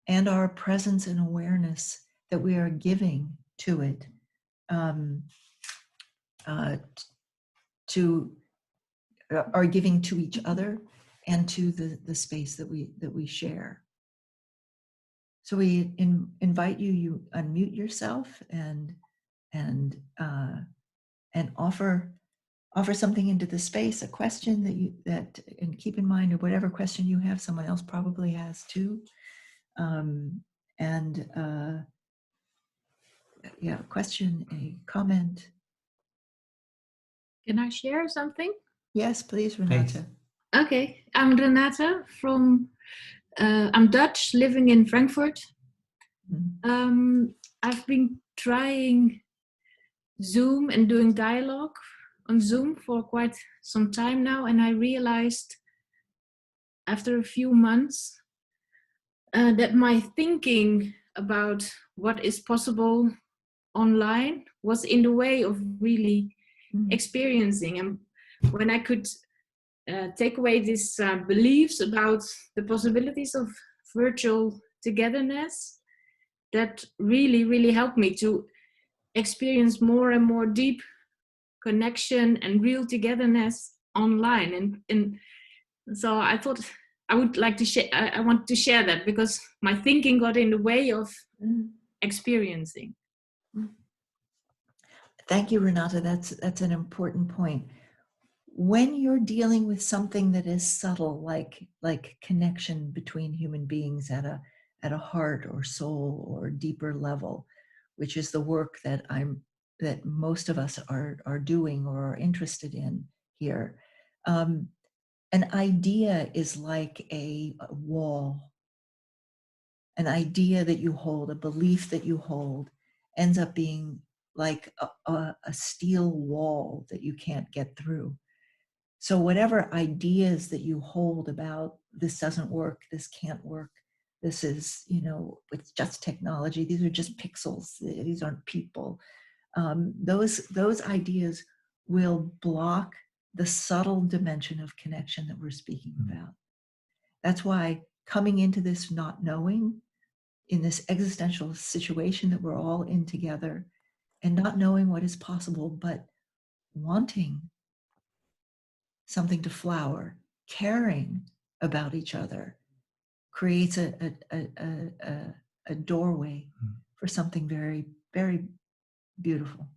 and our presence and awareness that we are giving to it, are giving to each other and to the space that we share. So we invite you unmute yourself and offer offer something into the space, a question and keep in mind, or whatever question you have, someone else probably has too. Yeah, a question, a comment. Can I share something? Yes, please, Renata. Okay, I'm Renata from, I'm Dutch, living in Frankfurt. I've been trying Zoom and doing dialogue on Zoom for quite some time now, and I realized after a few months that my thinking about what is possible online was in the way of really experiencing. And when I could take away these beliefs about the possibilities of virtual togetherness, that really, really helped me to experience more and more deep connection and real togetherness online. And so I thought I would like to share, I want to share that because my thinking got in the way of experiencing. Thank you, Renata. That's an important point. When you're dealing with something that is subtle, like connection between human beings at a heart or soul or deeper level, which is the work that most of us are doing or are interested in here. An idea is like a wall. An idea that you hold, a belief that you hold, ends up being like a steel wall that you can't get through. So whatever ideas that you hold about this doesn't work, this can't work, this is, it's just technology, these are just pixels, these aren't people. Those ideas will block the subtle dimension of connection that we're speaking about. That's why coming into this not knowing, in this existential situation that we're all in together, and not knowing what is possible, but wanting something to flower, caring about each other, creates a doorway for something very, very beautiful.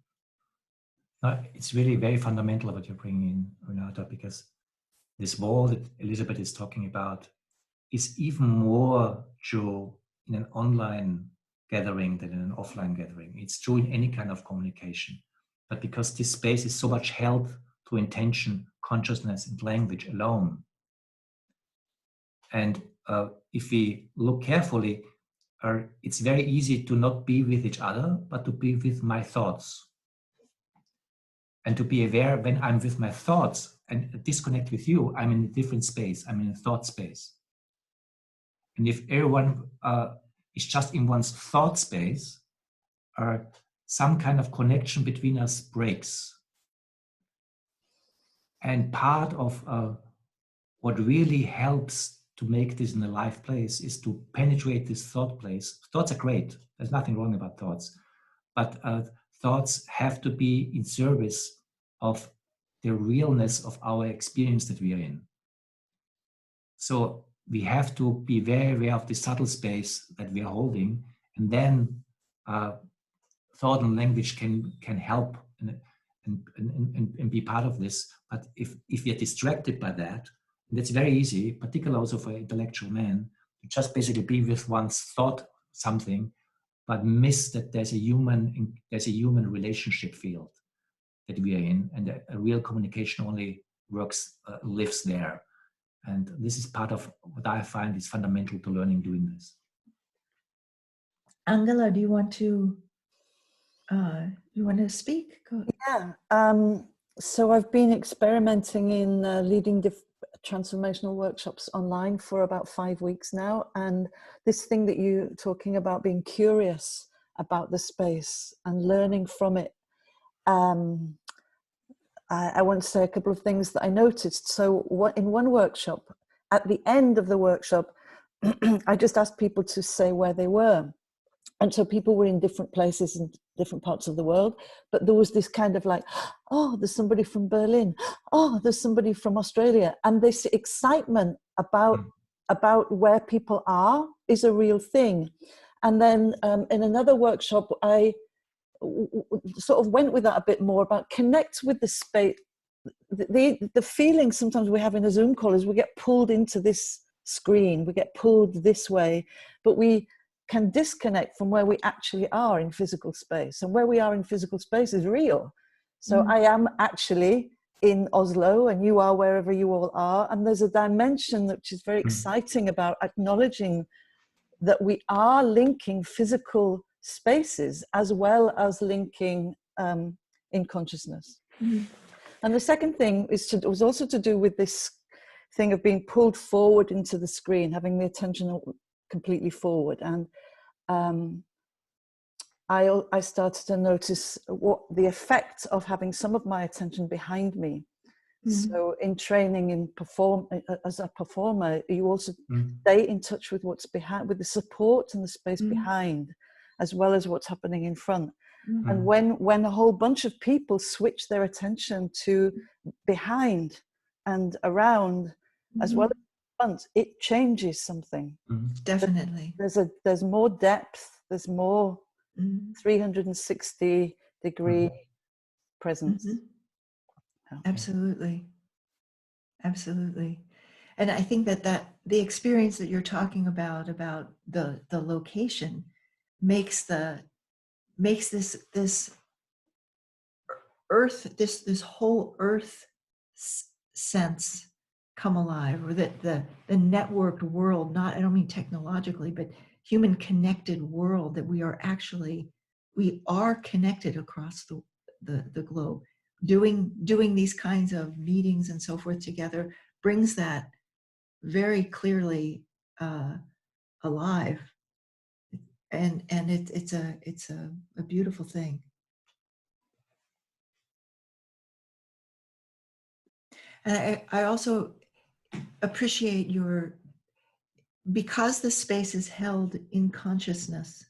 It's really very fundamental what you're bringing in, Renata, because this wall that Elizabeth is talking about is even more true in an online gathering than in an offline gathering. It's true in any kind of communication. But because this space is so much held to intention, consciousness, and language alone. And if we look carefully, it's very easy to not be with each other, but to be with my thoughts. And to be aware when I'm with my thoughts and disconnect with you, I'm in a different space. I'm in a thought space. And if everyone is just in one's thought space, some kind of connection between us breaks. And part of what really helps to make this an alive place is to penetrate this thought place. Thoughts are great. There's nothing wrong about thoughts. But thoughts have to be in service of the realness of our experience that we are in. So we have to be very aware of the subtle space that we are holding, and then thought and language can help and be part of this. But if we are distracted by that, and that's very easy, particularly also for intellectual men, to just basically be with one's thought something, but miss that there's a human relationship field that we are in, and a real communication only lives there. And this is part of what I find is fundamental to learning doing this. Angela, do you want to speak? Go. Yeah. So I've been experimenting in leading transformational workshops online for about 5 weeks now. And this thing that you're talking about, being curious about the space and learning from it, I want to say a couple of things that I noticed. So in one workshop, at the end of the workshop, I just asked people to say where they were. And so people were in different places in different parts of the world, but there was this kind of like, oh, there's somebody from Berlin. Oh, there's somebody from Australia. And this excitement about where people are is a real thing. And then in another workshop, I sort of went with that a bit more about connect with the space, the feeling sometimes we have in a Zoom call is we get pulled into this screen, we get pulled this way, but we can disconnect from where we actually are in physical space. And where we are in physical space is real. So I am actually in Oslo and you are wherever you all are. And there's a dimension which is very exciting about acknowledging that we are linking physical spaces as well as linking in consciousness. And the second thing was also to do with this thing of being pulled forward into the screen, having the attention completely forward. And I started to notice what the effect of having some of my attention behind me. So in training as a performer, you also stay in touch with what's behind, with the support and the space behind, as well as what's happening in front. And when a whole bunch of people switch their attention to behind and around, as well as front, it changes something. Definitely. There's more depth, there's more 360-degree presence. Okay. Absolutely. Absolutely. And I think that the experience that you're talking about the location makes this earth, this whole earth sense come alive, or that the networked world, I don't mean technologically, but human connected world, that we are connected across the globe. Doing these kinds of meetings and so forth together brings that very clearly alive, and it's a beautiful thing. And I also appreciate because the space is held in consciousness,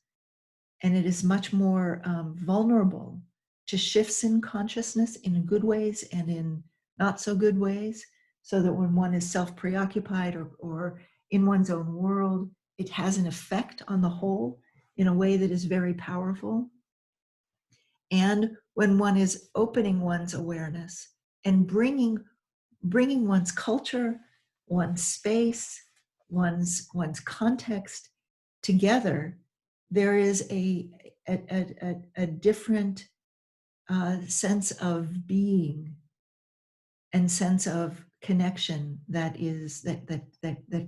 and it is much more vulnerable to shifts in consciousness in good ways and in not so good ways, so that when one is self-preoccupied or in one's own world, it has an effect on the whole in a way that is very powerful. And when one is opening one's awareness and bringing one's culture, one's space, one's context together, there is a different sense of being and sense of connection that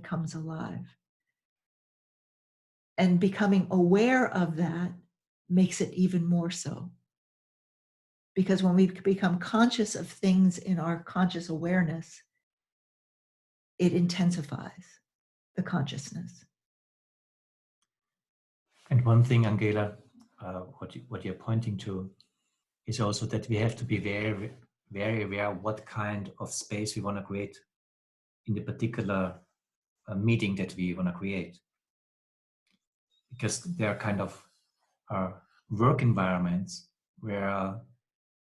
comes alive. And becoming aware of that makes it even more so. Because when we become conscious of things in our conscious awareness, it intensifies the consciousness. And one thing, Angela, what you're pointing to is also that we have to be very, very aware of what kind of space we want to create in the particular meeting that we want to create. Because there are kind of work environments where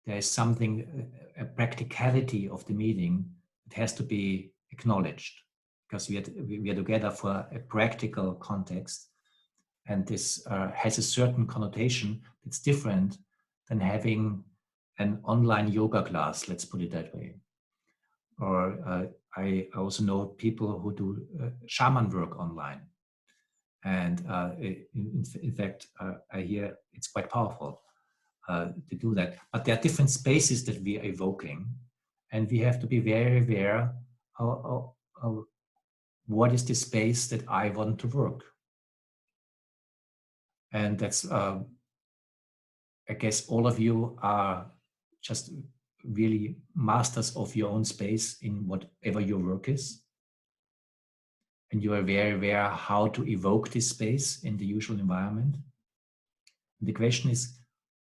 there is something, a practicality of the meeting that has to be acknowledged, because we are together for a practical context, and this has a certain connotation that's different than having an online yoga class, let's put it that way. Or I also know people who do shaman work online. And in fact, I hear it's quite powerful to do that. But there are different spaces that we are evoking, and we have to be very aware of what is the space that I want to work. And that's, I guess all of you are just really masters of your own space in whatever your work is. And you are very aware how to evoke this space in the usual environment. And the question is,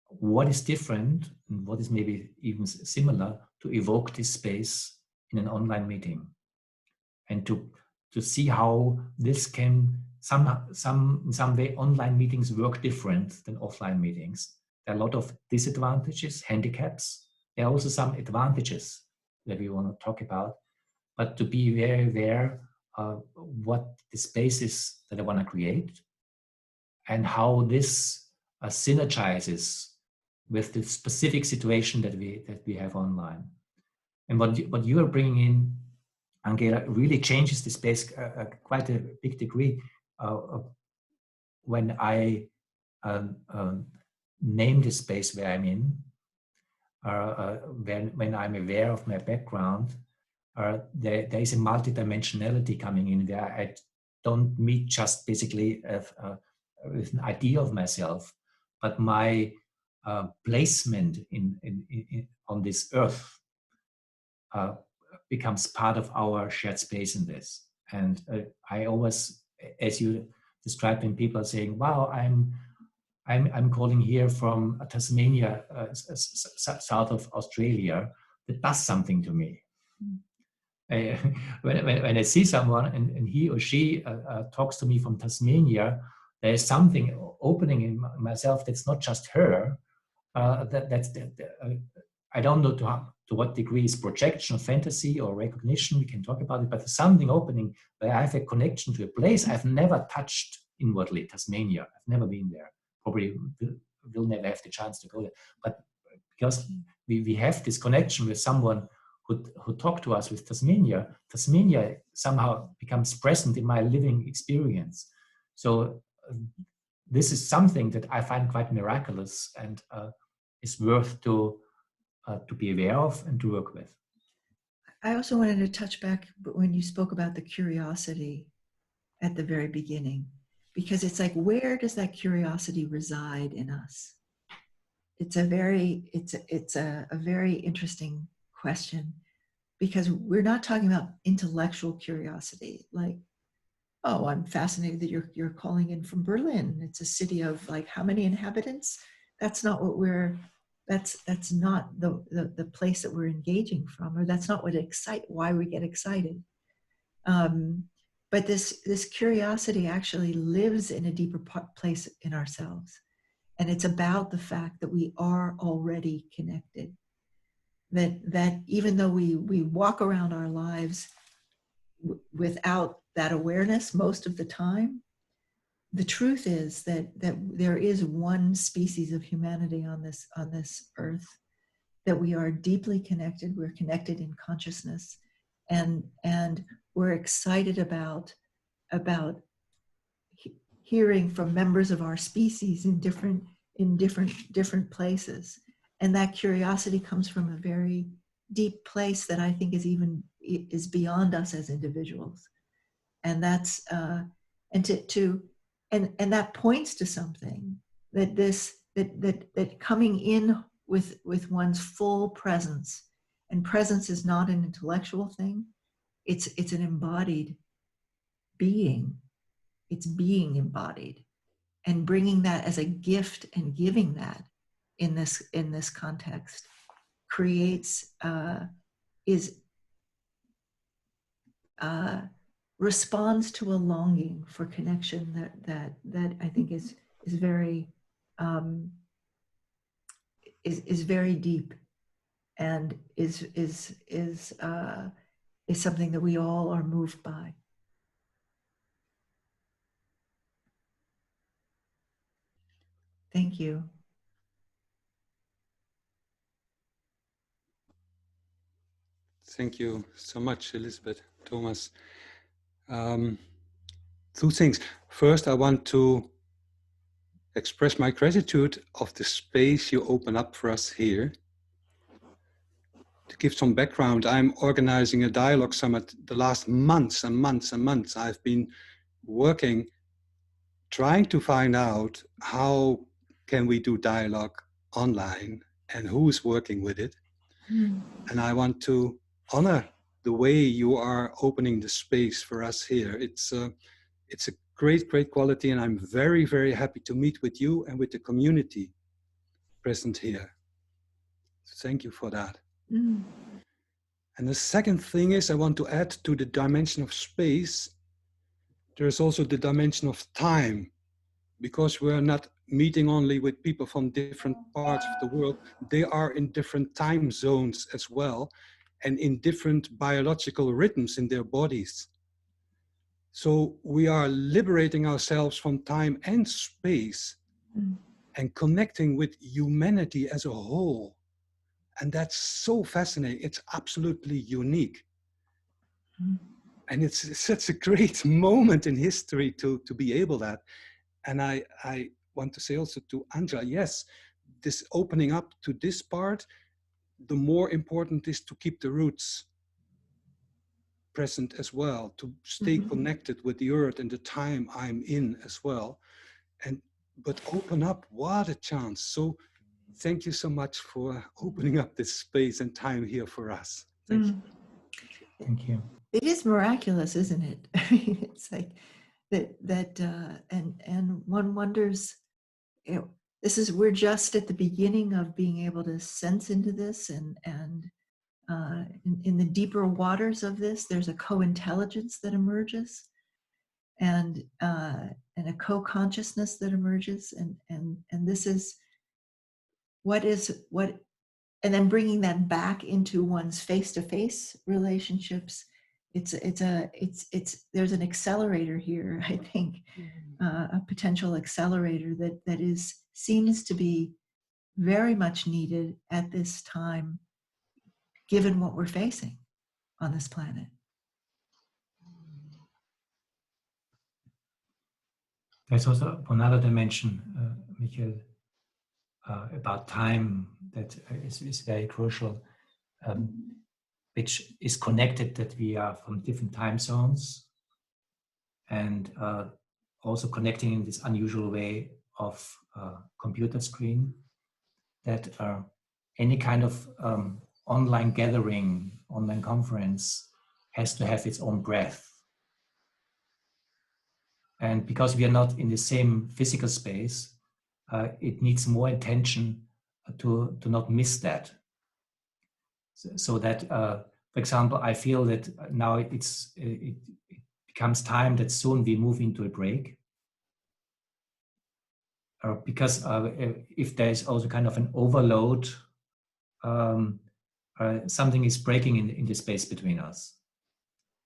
what is different and what is maybe even similar to evoke this space in an online meeting? And to see how this can, in some way, online meetings work different than offline meetings. There are a lot of disadvantages, handicaps. There are also some advantages that we want to talk about, but to be very aware what the space is that I want to create and how this synergizes with the specific situation that we have online. And what you are bringing in, Angela, really changes the space quite a big degree. When I name the space where I'm in, when I'm aware of my background, there is a multidimensionality coming in there. I don't meet just basically with an idea of myself, but my placement on this earth becomes part of our shared space in this. And I always, as you described, when people are saying, "Wow, I'm calling here from Tasmania, south of Australia," that does something to me. When I see someone and he or she talks to me from Tasmania, there is something opening in myself that's not just her. I don't know to what degree is projection, fantasy, or recognition. We can talk about it, but there's something opening where I have a connection to a place I've never touched inwardly. Tasmania, I've never been there. Probably will never have the chance to go there. But because we have this connection with someone who talked to us with Tasmania somehow becomes present in my living experience. So this is something that I find quite miraculous and is worth to be aware of and to work with. I also wanted to touch back when you spoke about the curiosity at the very beginning, because it's like, where does that curiosity reside in us? It's a very interesting question, because we're not talking about intellectual curiosity, like, oh, I'm fascinated that you're calling in from Berlin. It's a city of like how many inhabitants? That's not what that's not the place that we're engaging from, or that's not why we get excited. But this curiosity actually lives in a deeper place in ourselves. And it's about the fact that we are already connected. That even though we walk around our lives without that awareness most of the time, the truth is that there is one species of humanity on this earth, that we are deeply connected. We're connected in consciousness, and we're excited about hearing from members of our species in different places. And that curiosity comes from a very deep place that I think is beyond us as individuals. And that's and that points to something, that coming in with one's full presence, and presence is not an intellectual thing, it's an embodied being. It's being embodied, and bringing that as a gift and giving that in this context creates responds to a longing for connection that I think is very very deep, and is something that we all are moved by. Thank you. Thank you so much, Elizabeth, Thomas. Two things. First, I want to express my gratitude of the space you open up for us here. To give some background, I'm organizing a dialogue summit the last months and months and months. I've been working, trying to find out how can we do dialogue online and who's working with it. And I want to honor the way you are opening the space for us here. It's a great quality, and I'm very, very happy to meet with you and with the community present here. So thank you for that. And the second thing is, I want to add to the dimension of space, there's also the dimension of time, because we're not meeting only with people from different parts of the world, they are in different time zones as well, and in different biological rhythms in their bodies. So we are liberating ourselves from time and space and connecting with humanity as a whole. And that's so fascinating. It's absolutely unique. And it's such a great moment in history to be able that. And I want to say also to Anja, yes, this opening up to this part, the more important is to keep the roots present as well, to stay connected with the earth and the time I'm in as well. But open up, what a chance. So thank you so much for opening up this space and time here for us. Thank you. Thank you. It is miraculous, isn't it? I mean, it's like that, and one wonders, you know, we're just at the beginning of being able to sense into this, and in the deeper waters of this, there's a co-intelligence that emerges, and a co-consciousness that emerges, and this is what, and then bringing that back into one's face-to-face relationships. There's an accelerator here, I think, a potential accelerator that seems to be very much needed at this time, given what we're facing on this planet. There's also another dimension, Michael, about time that is very crucial, which is connected that we are from different time zones, and also connecting in this unusual way of computer screen, that any kind of online gathering, online conference has to have its own breath. And because we are not in the same physical space, it needs more attention to not miss that. So that, for example, I feel that now it becomes time that soon we move into a break. Because if there is also kind of an overload, something is breaking in the space between us.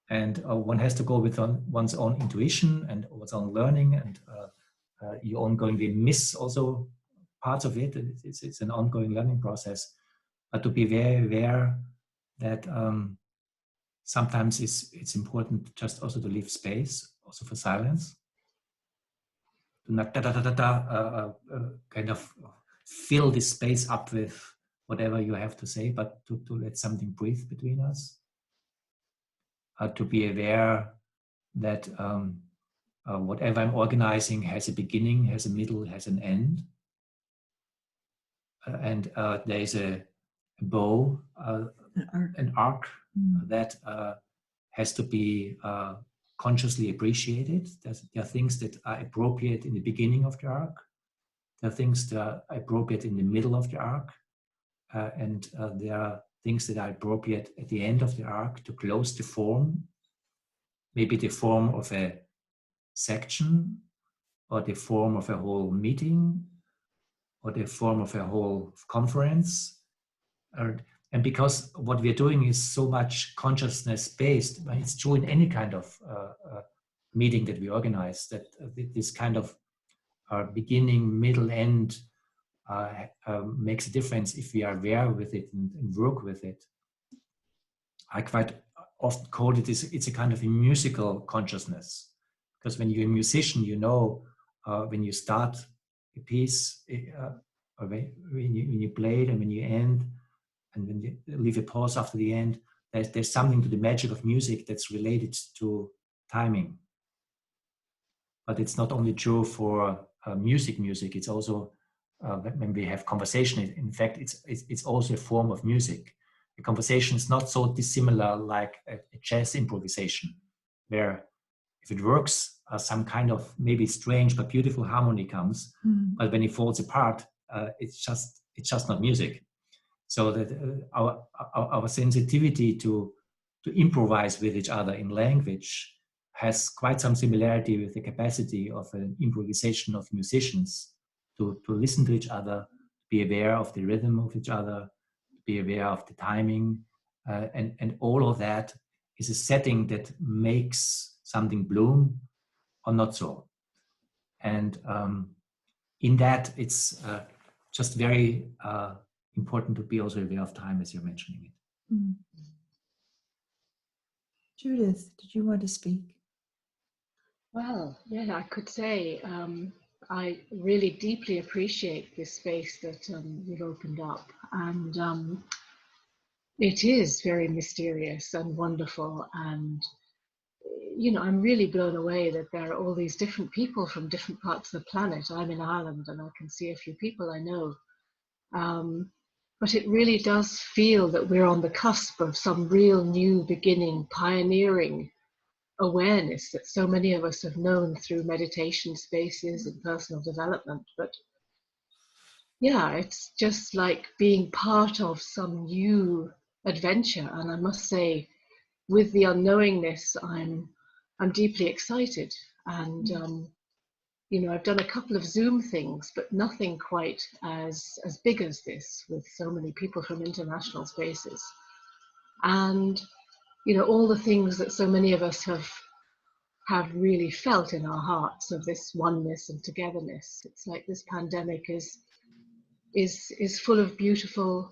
And one has to go with one's own intuition and one's own learning, and you ongoingly miss also parts of it. It's an ongoing learning process, but to be very aware that sometimes it's important just also to leave space, also for silence, to not kind of fill this space up with whatever you have to say, but to let something breathe between us. To be aware that whatever I'm organizing has a beginning, has a middle, has an end. And there is a bow, an arc that has to be consciously appreciated. There are things that are appropriate in the beginning of the arc. There are things that are appropriate in the middle of the arc. And there are things that are appropriate at the end of the arc to close the form, maybe the form of a section, or the form of a whole meeting, or the form of a whole conference. And because what we're doing is so much consciousness based, it's true in any kind of meeting that we organize, that this kind of beginning, middle, end makes a difference if we are aware with it and work with it. I quite often call it, it's a kind of a musical consciousness, because when you're a musician, you know when you start a piece, or when you play it and when you end, and when you leave a pause after the end, there's something to the magic of music that's related to timing. But it's not only true for music. It's also when we have conversation. In fact, it's also a form of music. A conversation is not so dissimilar like a jazz improvisation, where if it works, some kind of maybe strange but beautiful harmony comes. But when it falls apart, it's just not music. So that our sensitivity to improvise with each other in language has quite some similarity with the capacity of an improvisation of musicians to listen to each other, be aware of the rhythm of each other, be aware of the timing, and all of that is a setting that makes something bloom or not so. And in that, it's just very important to be also aware of time as you're mentioning it. Mm. Judith, did you want to speak? Well, yeah, I could say I really deeply appreciate this space that you've opened up, and it is very mysterious and wonderful. And you know, I'm really blown away that there are all these different people from different parts of the planet. I'm in Ireland, and I can see a few people I know. But it really does feel that we're on the cusp of some real new beginning, pioneering awareness that so many of us have known through meditation spaces and personal development. But yeah, it's just like being part of some new adventure. And I must say, with the unknowingness, I'm deeply excited. And you know, I've done a couple of Zoom things, but nothing quite as big as this, with so many people from international spaces. And you know, all the things that so many of us have really felt in our hearts of this oneness and togetherness. It's like this pandemic is full of beautiful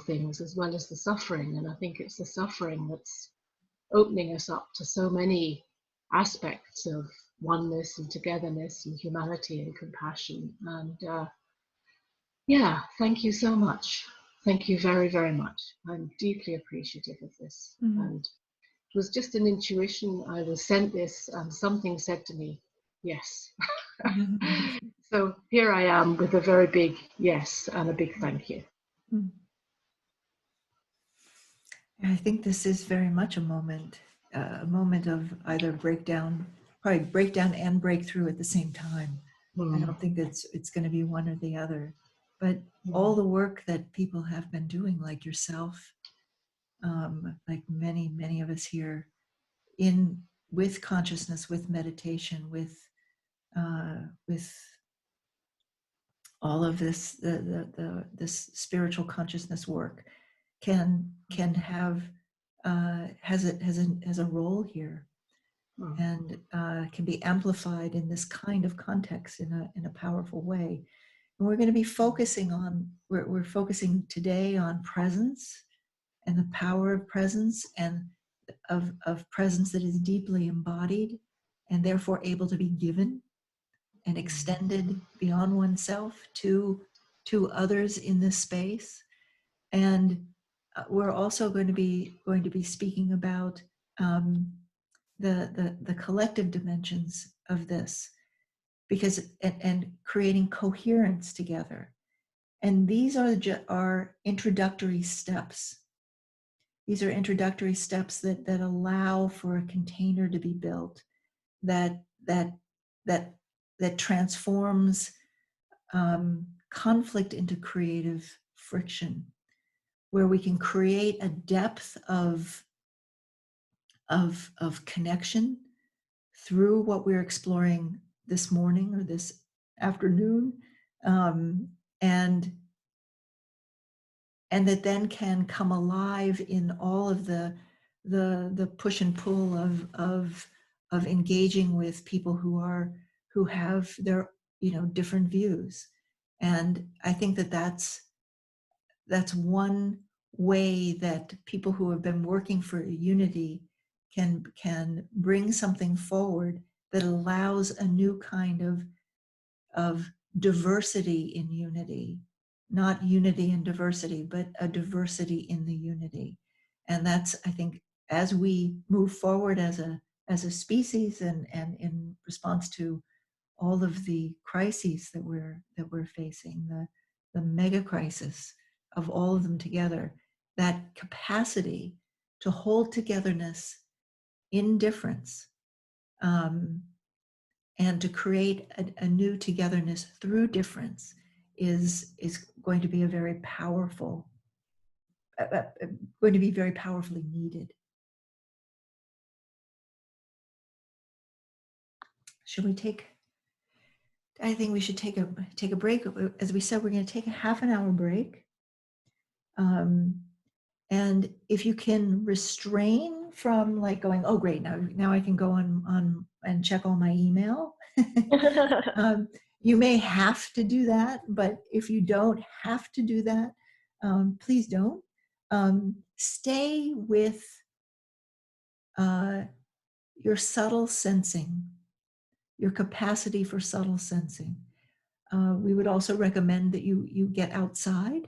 things as well as the suffering. And I think it's the suffering that's opening us up to so many aspects of oneness and togetherness and humanity and compassion. And yeah, thank you so much. Thank you very, very much. I'm deeply appreciative of this. Mm-hmm. And it was just an intuition. I was sent this and something said to me, yes. So here I am with a very big yes and a big thank you. I think this is very much a moment of either breakdown, probably breakdown and breakthrough at the same time. I don't think it's going to be one or the other, but all the work that people have been doing, like yourself, like many of us here, with consciousness, with meditation, with all of this, this spiritual consciousness work, can have has a role here, and can be amplified in this kind of context in a powerful way. And we're going to be focusing on we're focusing today on presence and the power of presence, and of presence that is deeply embodied and therefore able to be given and extended beyond oneself to others in this space. And we're also going to be speaking about the collective dimensions of this, because and creating coherence together. And these are introductory steps. These are introductory steps that allow for a container to be built that transforms conflict into creative friction, where we can create a depth of connection through what we're exploring this morning or this afternoon, and that then can come alive in all of the push and pull of engaging with people who have their different views. And I think that's one way that people who have been working for unity can bring something forward that allows a new kind of diversity in unity, not unity and diversity, but a diversity in the unity. And that's, I think, as we move forward as a species, and in response to all of the crises that we're facing, the mega crisis of all of them together, that capacity to hold togetherness in difference, and to create a new togetherness through difference is going to be a very powerful, going to be very powerfully needed. Should we take? I think we should take a break. As we said, we're going to take a half an hour break. And if you can restrain from like going, oh great, now I can go on and check all my email. You may have to do that, but if you don't have to do that, please don't. Stay with your subtle sensing, your capacity for subtle sensing. We would also recommend that you get outside,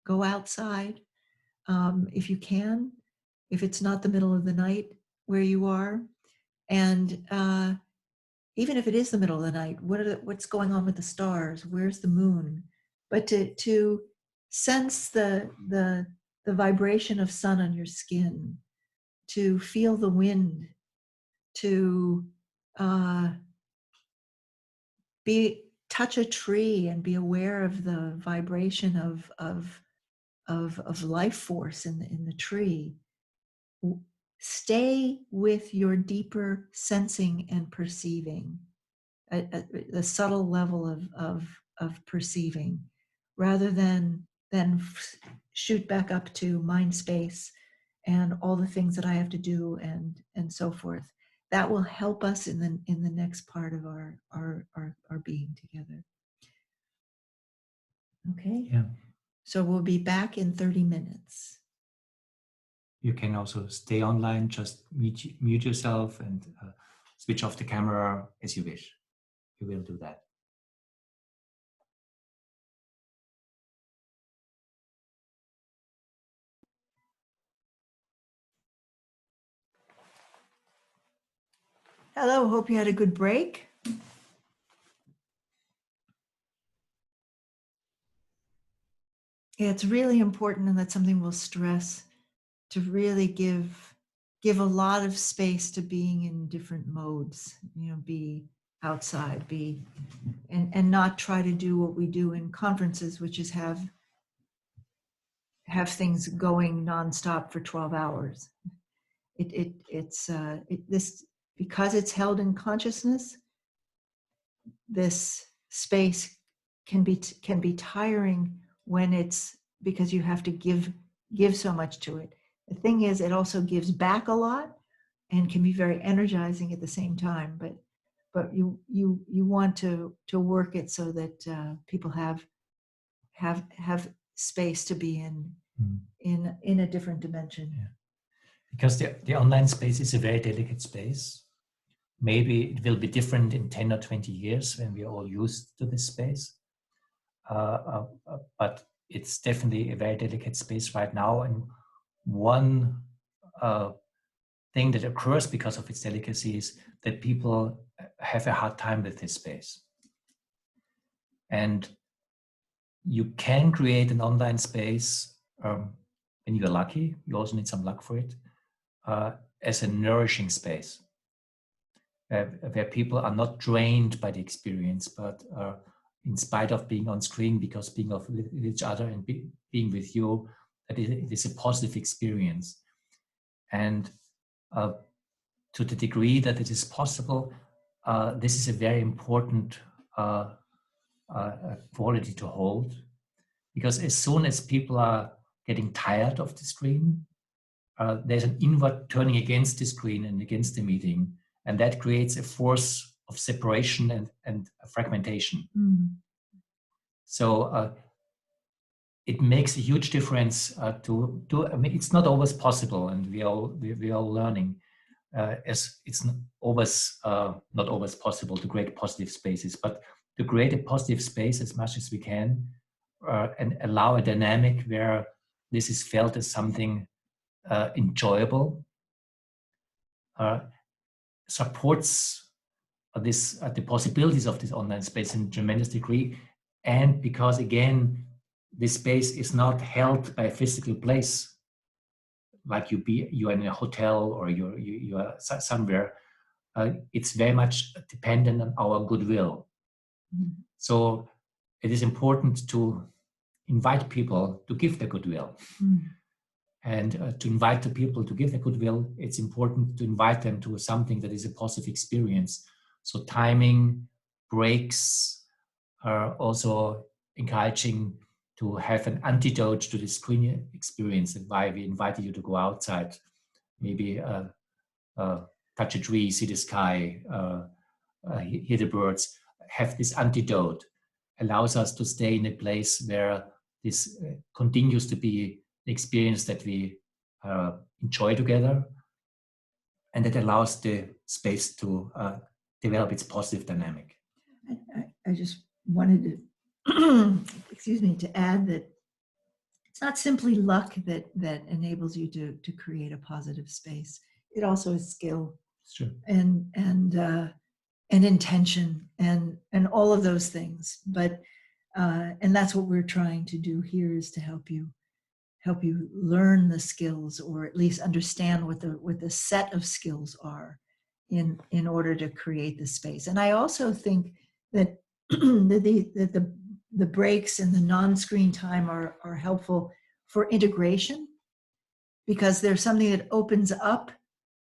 go outside if you can, if it's not the middle of the night where you are. And even if it is the middle of the night, what's going on with the stars? Where's the moon? But to sense the vibration of sun on your skin, to feel the wind, to touch a tree and be aware of the vibration of life force in the tree. Stay with your deeper sensing and perceiving, a subtle level of perceiving, rather than shoot back up to mind space and all the things that I have to do and so forth. That will help us in the next part of our being together. Okay. Yeah. So we'll be back in 30 minutes. You can also stay online, just mute yourself and switch off the camera as you wish. You will do that. Hello, hope you had a good break. Yeah, it's really important, and that's something we'll stress, to really give a lot of space to being in different modes, be outside, and not try to do what we do in conferences, which is have things going nonstop for 12 hours. This, because it's held in consciousness, this space can be tiring when it's because you have to give so much to it. The thing is, it also gives back a lot and can be very energizing at the same time. But you want to work it so that people have space to be in a different dimension. Yeah. Because the online space is a very delicate space. Maybe it will be different in 10 or 20 years when we are all used to this space. But it's definitely a very delicate space right now. And one thing that occurs because of its delicacy is that people have a hard time with this space. And you can create an online space when you're lucky. You also need some luck for it, as a nourishing space. Where people are not drained by the experience, but in spite of being on screen, because being with each other and being with you, that it is a positive experience. And to the degree that it is possible, this is a very important quality to hold, because as soon as people are getting tired of the screen, there's an inward turning against the screen and against the meeting. And that creates a force of separation and fragmentation. Mm. So it makes a huge difference to do. I mean, it's not always possible, and we are all learning. As it's not always possible to create positive spaces, but to create a positive space as much as we can, and allow a dynamic where this is felt as something enjoyable. Supports the possibilities of this online space in a tremendous degree, and because again, this space is not held by a physical place, like you are in a hotel or you are somewhere. It's very much dependent on our goodwill. Mm-hmm. So it is important to invite people to give their goodwill. Mm-hmm. And to invite the people to give their goodwill, it's important to invite them to something that is a positive experience. So timing, breaks are also encouraging to have an antidote to the screen experience, and why we invited you to go outside, maybe touch a tree, see the sky, hear the birds. Have this antidote, allows us to stay in a place where this continues to be the experience that we enjoy together, and that allows the space to develop its positive dynamic. I just wanted to, excuse me, to add that it's not simply luck that enables you to create a positive space. It also is skill. It's true. And intention and all of those things. But and that's what we're trying to do here, is to help you learn the skills, or at least understand what the set of skills are in order to create the space. And I also think that the breaks and the non-screen time are helpful for integration, because there's something that opens up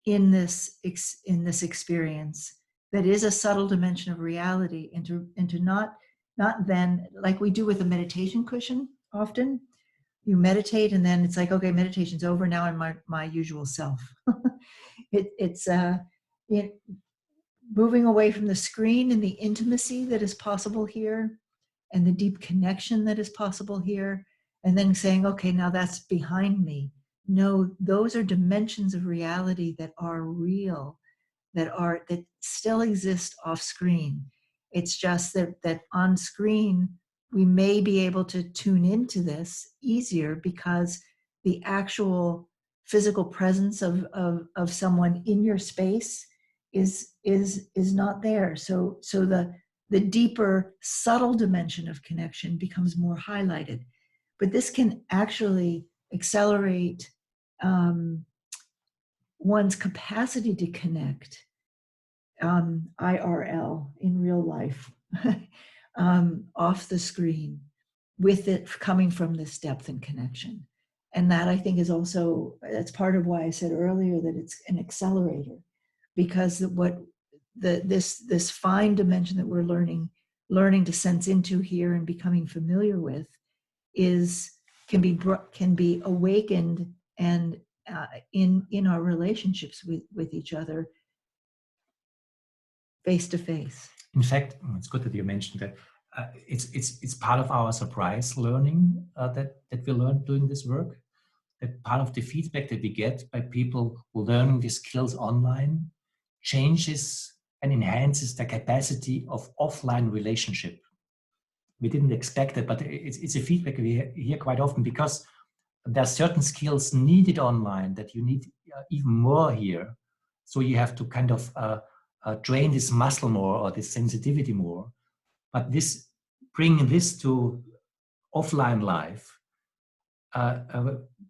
in this experience that is a subtle dimension of reality, and to not then, like we do with a meditation cushion often, you meditate and then it's like, okay, meditation's over, now I'm my usual self. It's moving away from the screen and the intimacy that is possible here, and the deep connection that is possible here, and then saying, okay, now that's behind me. No, those are dimensions of reality that are real, that still exist off screen. It's just that on screen we may be able to tune into this easier because the actual physical presence of someone in your space is not there. So the deeper, subtle dimension of connection becomes more highlighted. But this can actually accelerate one's capacity to connect IRL, in real life, off the screen, with it coming from this depth and connection. And that, I think, is also, that's part of why I said earlier that it's an accelerator, because this fine dimension that we're learning to sense into here and becoming familiar with can be awakened and in our relationships with each other face to face. In fact, it's good that you mentioned that. It's part of our surprise learning that we learned doing this work. That part of the feedback that we get by people learning the skills online changes and enhances the capacity of offline relationship. We didn't expect it, but it's a feedback we hear quite often, because there are certain skills needed online that you need even more here. So you have to kind of train this muscle more, or this sensitivity more. But bringing this to offline life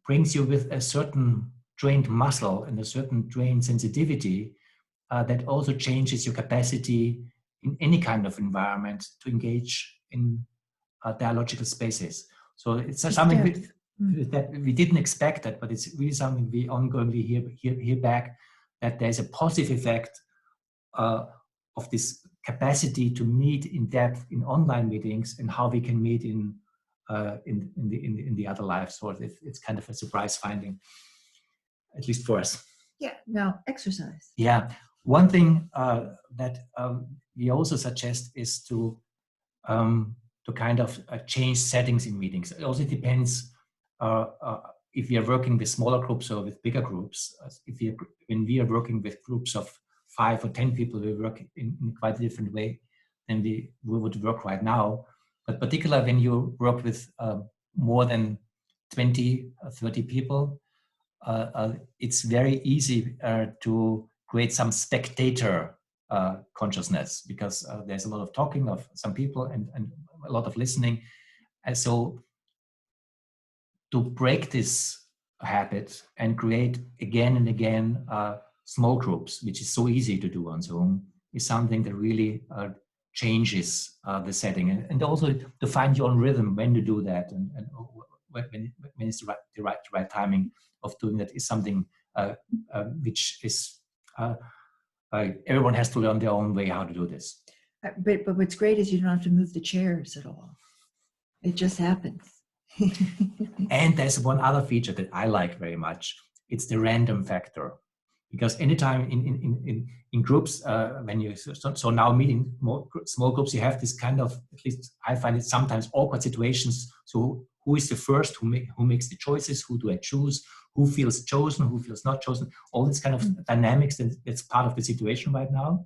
brings you with a certain trained muscle and a certain trained sensitivity that also changes your capacity in any kind of environment to engage in dialogical spaces. So it's something that we didn't expect that, but it's really something we ongoingly hear back, that there's a positive effect of this capacity to meet in depth in online meetings, and how we can meet in the other life. So it's kind of a surprise finding, at least for us. Yeah. Now, exercise. Yeah. One thing that we also suggest is to kind of change settings in meetings. It also depends if we are working with smaller groups or with bigger groups. When we are working with groups of 5 or 10 people, we work in quite a different way than we would work right now. But particularly when you work with more than 20 or 30 people, it's very easy to create some spectator consciousness, because there's a lot of talking of some people and a lot of listening. And so to break this habit and create again and again small groups, which is so easy to do on Zoom, is something that really changes the setting, and also to find your own rhythm when to do that, and when is the right timing of doing that is something which is everyone has to learn their own way how to do this. But what's great is you don't have to move the chairs at all. It just happens. And there's one other feature that I like very much. It's the random factor. Because anytime in groups, when you so now meeting more small groups, you have this kind of, at least I find it sometimes, awkward situations. So who is the first, who makes the choices, who do I choose, who feels chosen, who feels not chosen, all this kind of dynamics that's part of the situation right now,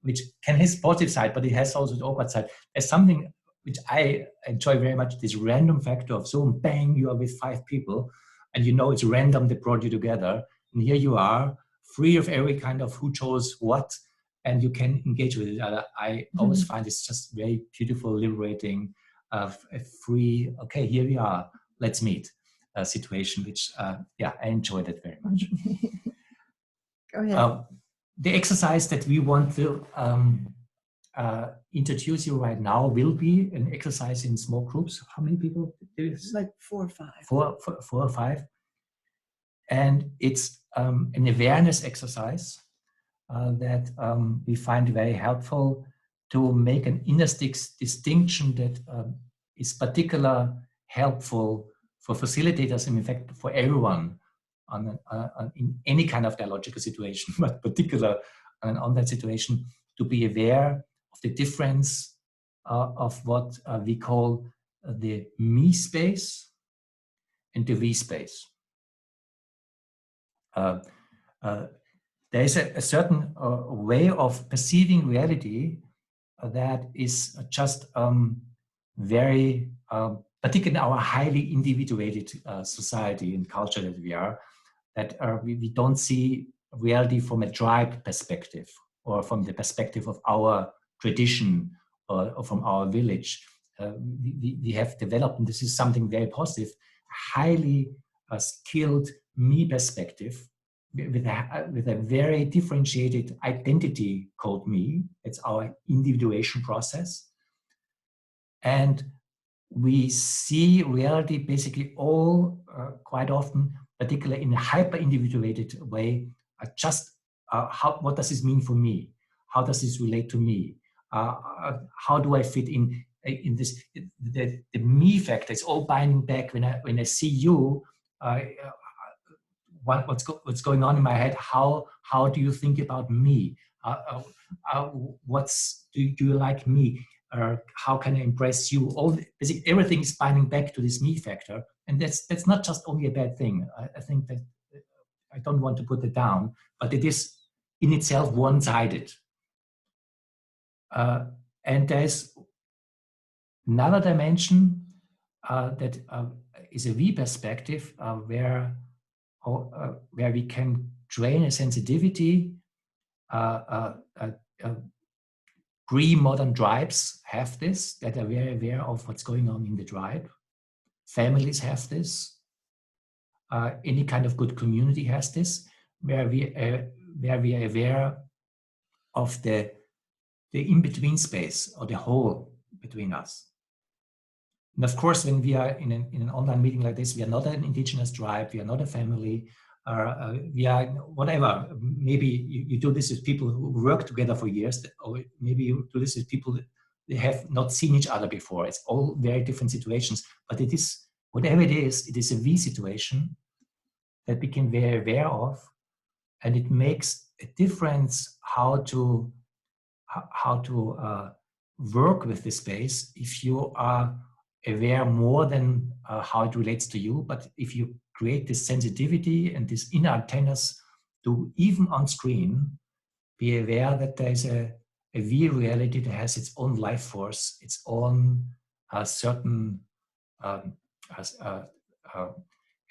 which can have its positive side, but it has also its awkward side. There's something which I enjoy very much, this random factor of Zoom, bang, you are with 5 people, and you know it's random that brought you together, and here you are, free of every kind of who chose what, and you can engage with each other. I always find it's just very beautiful, liberating, a free, okay, here we are, let's meet, a situation, which, yeah, I enjoyed it very much. Go ahead. The exercise that we want to introduce you right now will be an exercise in small groups. How many people? It's like 4 or 5. 4 or 5. And it's an awareness exercise that we find very helpful to make an inner distinction that is particularly helpful for facilitators and in fact for everyone in any kind of dialogical situation, but particular on that situation, to be aware of the difference of what we call the me space and the we space. There is a certain way of perceiving reality that is just very, particularly in our highly individuated society and culture that we are, that we don't see reality from a tribe perspective or from the perspective of our tradition or from our village. We have developed, and this is something very positive, highly skilled me perspective with a very differentiated identity called me. It's our individuation process. And we see reality basically all quite often, particularly in a hyper-individuated way, just what does this mean for me? How does this relate to me? How do I fit in this? The me factor is all binding back when I see you. What's going on in my head? How do you think about me? Do you like me? How can I impress you? Basically, everything is binding back to this me factor, and that's not just only a bad thing. I think that I don't want to put it down, but it is in itself one-sided. And there's another dimension that is a we perspective, where we can train a sensitivity. Pre-modern tribes have this, that are very aware of what's going on in the tribe. Families have this. Any kind of good community has this, where we are aware of the in-between space or the hole between us. And of course, when we are in an online meeting like this, we are not an indigenous tribe, we are not a family, we are whatever. Maybe you do this with people who work together for years, or maybe you do this with people that they have not seen each other before. It's all very different situations, but it is, whatever it is a we situation that we can be very aware of, and it makes a difference how to work with the space if you are aware more than how it relates to you, but if you create this sensitivity and these inner antennas to, even on screen, be aware that there is a we reality that has its own life force, its own certain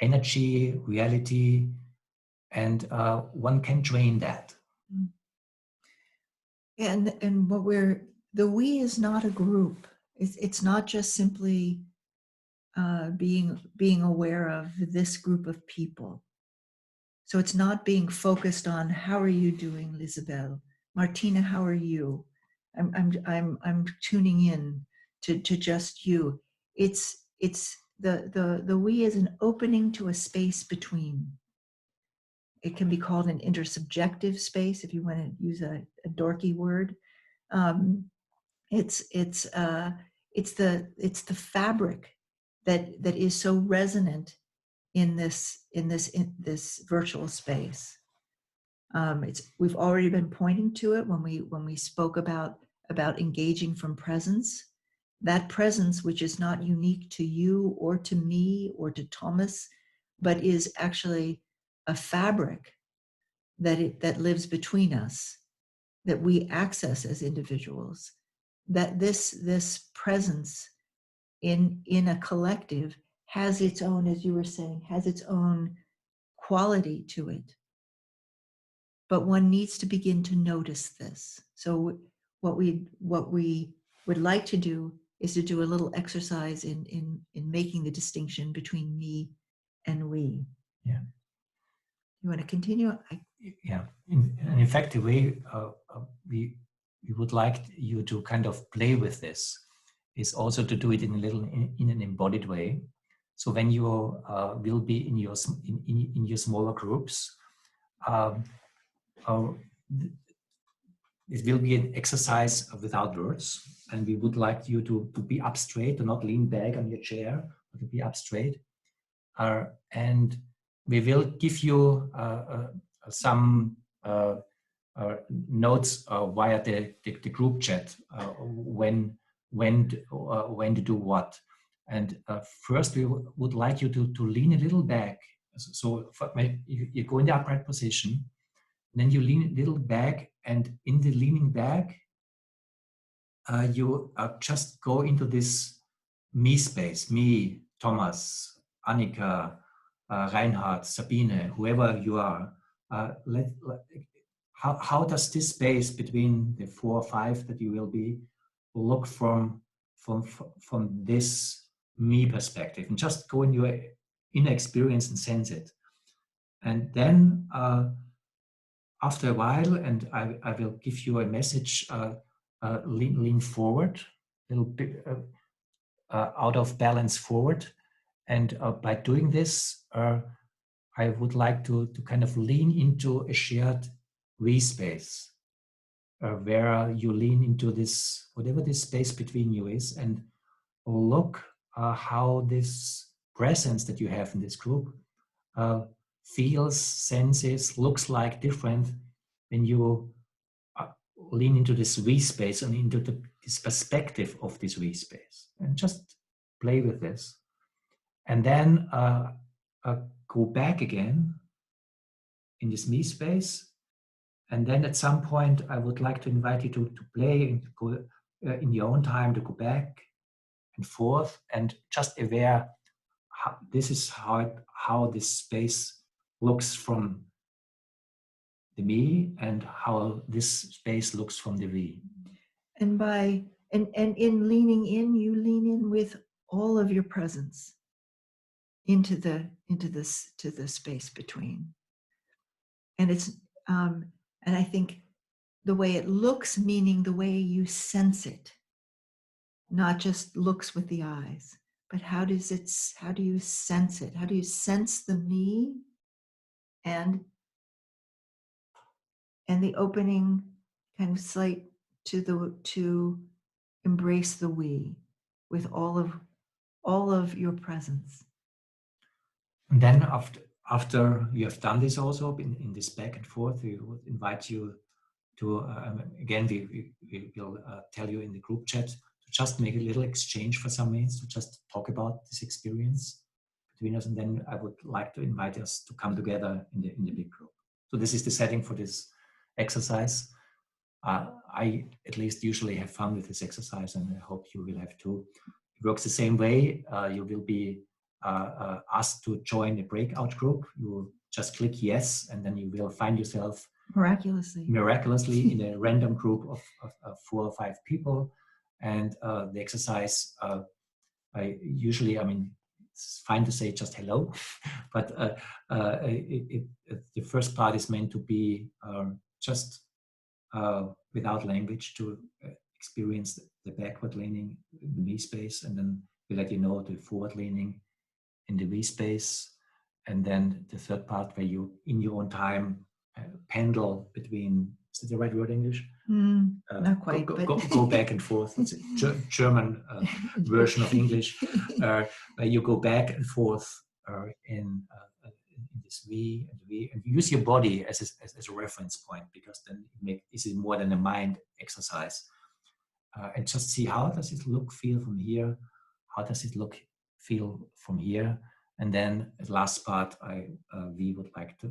energy, reality, and one can train that. And the we is not a group. It's not just simply being aware of this group of people. So it's not being focused on how are you doing, Lisabel? Martina, how are you? I'm tuning in to just you. It's the we is an opening to a space between. It can be called an intersubjective space if you want to use a dorky word. It's the fabric that is so resonant in this virtual space. We've already been pointing to it when we spoke about engaging from presence, that presence, which is not unique to you or to me or to Thomas, but is actually a fabric that lives between us, that we access as individuals, that this presence in a collective has its own, as you were saying, has its own quality to it. But one needs to begin to notice this. So what we would like to do is to do a little exercise in making the distinction between me and we. Yeah. You want to continue? Yeah. In fact, the way we would like you to kind of play with this is also to do it in an embodied way. So when you will be in your smaller groups, it will be an exercise without words, and we would like you to be up straight, to not lean back on your chair, but to be up straight. And we will give you some notes via the group chat when to do what. And first, we would like you to lean a little back. So you go in the upright position, then you lean a little back, and in the leaning back, you just go into this me space, me, Thomas, Annika, Reinhard, Sabine, whoever you are. How does this space between the 4 or 5 that you will be look from this me perspective, and just go in your inner experience and sense it. And then after a while, and I will give you a message, lean forward, a little bit out of balance forward. And by doing this, I would like to kind of lean into a shared we space, where you lean into this, whatever this space between you is, and look how this presence that you have in this group feels, senses, looks like different when you lean into this we space and into this perspective of this we space, and just play with this. And then go back again in this me space. And then at some point, I would like to invite you to play and to go in your own time, to go back and forth, and just aware this is how this space looks from the me, and how this space looks from the we. And in leaning in, you lean in with all of your presence into the space between. And it's and I think the way it looks, meaning the way you sense it, not just looks with the eyes, but how do you sense it? How do you sense the me and the opening kind of slight to embrace the we with all of your presence. And then after you have done this also in this back and forth, we would invite you to, again, we will tell you in the group chat, to just make a little exchange for some minutes, to just talk about this experience between us. And then I would like to invite us to come together in the big group. So this is the setting for this exercise. I at least usually have fun with this exercise, and I hope you will have too. It works the same way. You will be asked to join a breakout group. You just click yes, and then you will find yourself miraculously in a random group of 4 or 5 people. And the exercise, I mean, it's fine to say just hello, but the first part is meant to be just without language, to experience the backward leaning in the me space, and then we let you know the forward leaning in the we space. And then the third part, where you, in your own time, pendle between, is that the right word, English? Not quite, go back and forth. It's a German version of English, where you go back and forth in this we and we, and use your body as a reference point, because then this is more than a mind exercise. and just see how does it look, feel from here, how does it look, feel from here, and then the last part, we would like to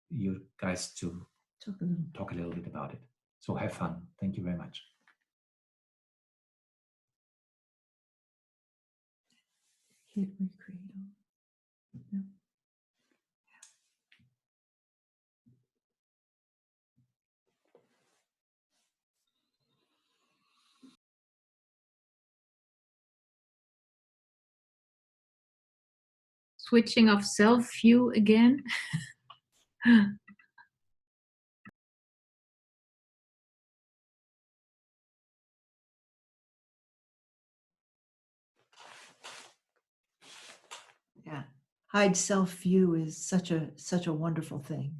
you guys to talk a little bit about it. So have fun. Thank you very much. Hit recreate. Yeah. Switching of self-view again. Yeah. Hide self-view is such a wonderful thing.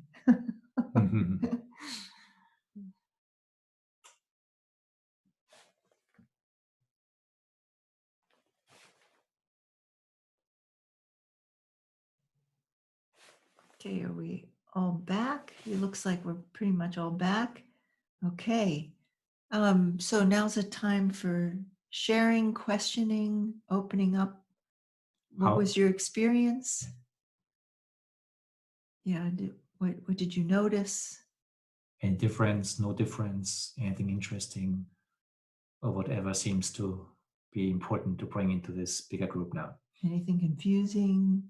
Okay, are we all back? It looks like we're pretty much all back. Okay. So now's the time for sharing, questioning, opening up. What was your experience? Yeah, what did you notice? Any difference, no difference, anything interesting, or whatever seems to be important to bring into this bigger group now? Anything confusing?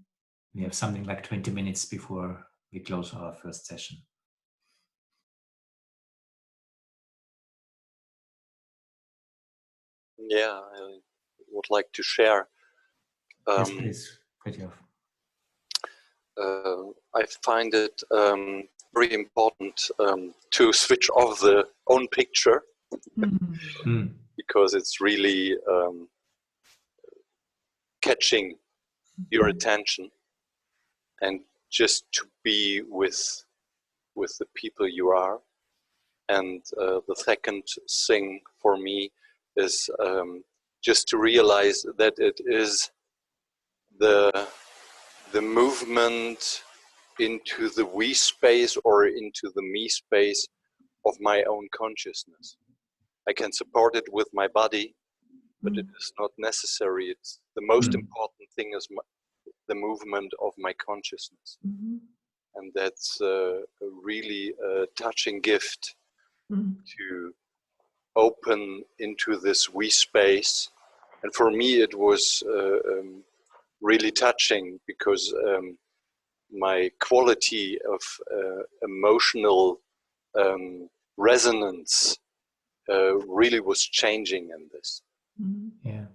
We have something like 20 minutes before we close our first session. Yeah, I would like to share. Yes, please, Fridtjof. I find it very important to switch off the own picture because it's really catching your attention, and just to be with the people you are. And the second thing for me is just to realize that it is the movement into the we space or into the me space of my own consciousness. I can support it with my body, but it is not necessary. It's the most important thing is the movement of my consciousness. And that's a really touching gift to open into this we space. And for me it was really touching because my quality of emotional resonance really was changing in this. Yeah.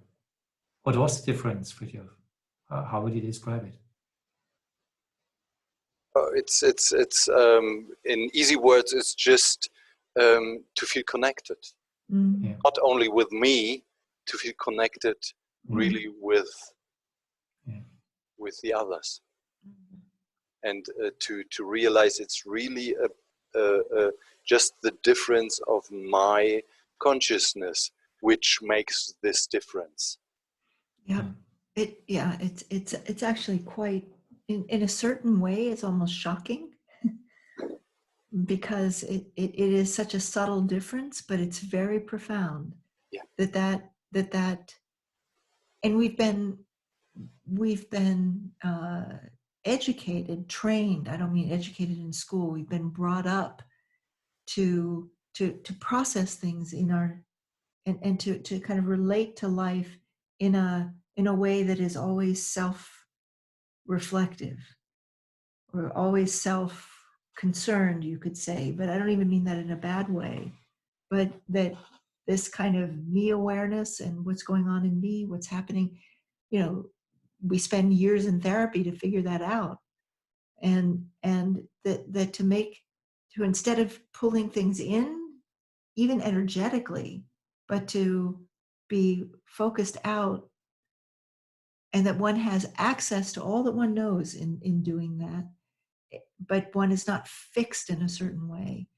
What was the difference for you? How would you describe it? It's in easy words, it's just to feel connected. Yeah. Not only with me, to feel connected really with the others. And to realize it's really just the difference of my consciousness which makes this difference. Yeah, it's actually quite, in a certain way, it's almost shocking because it is such a subtle difference, but it's very profound. Yeah. That, and we've been educated, trained. I don't mean educated in school. We've been brought up to process things in our and to kind of relate to life in a way that is always self-reflective or always self-concerned, you could say. But I don't even mean that in a bad way. But that this kind of me awareness and what's going on in me, what's happening, we spend years in therapy to figure that out. And that to instead of pulling things in, even energetically, but to be focused out, and that one has access to all that one knows in doing that, but one is not fixed in a certain way.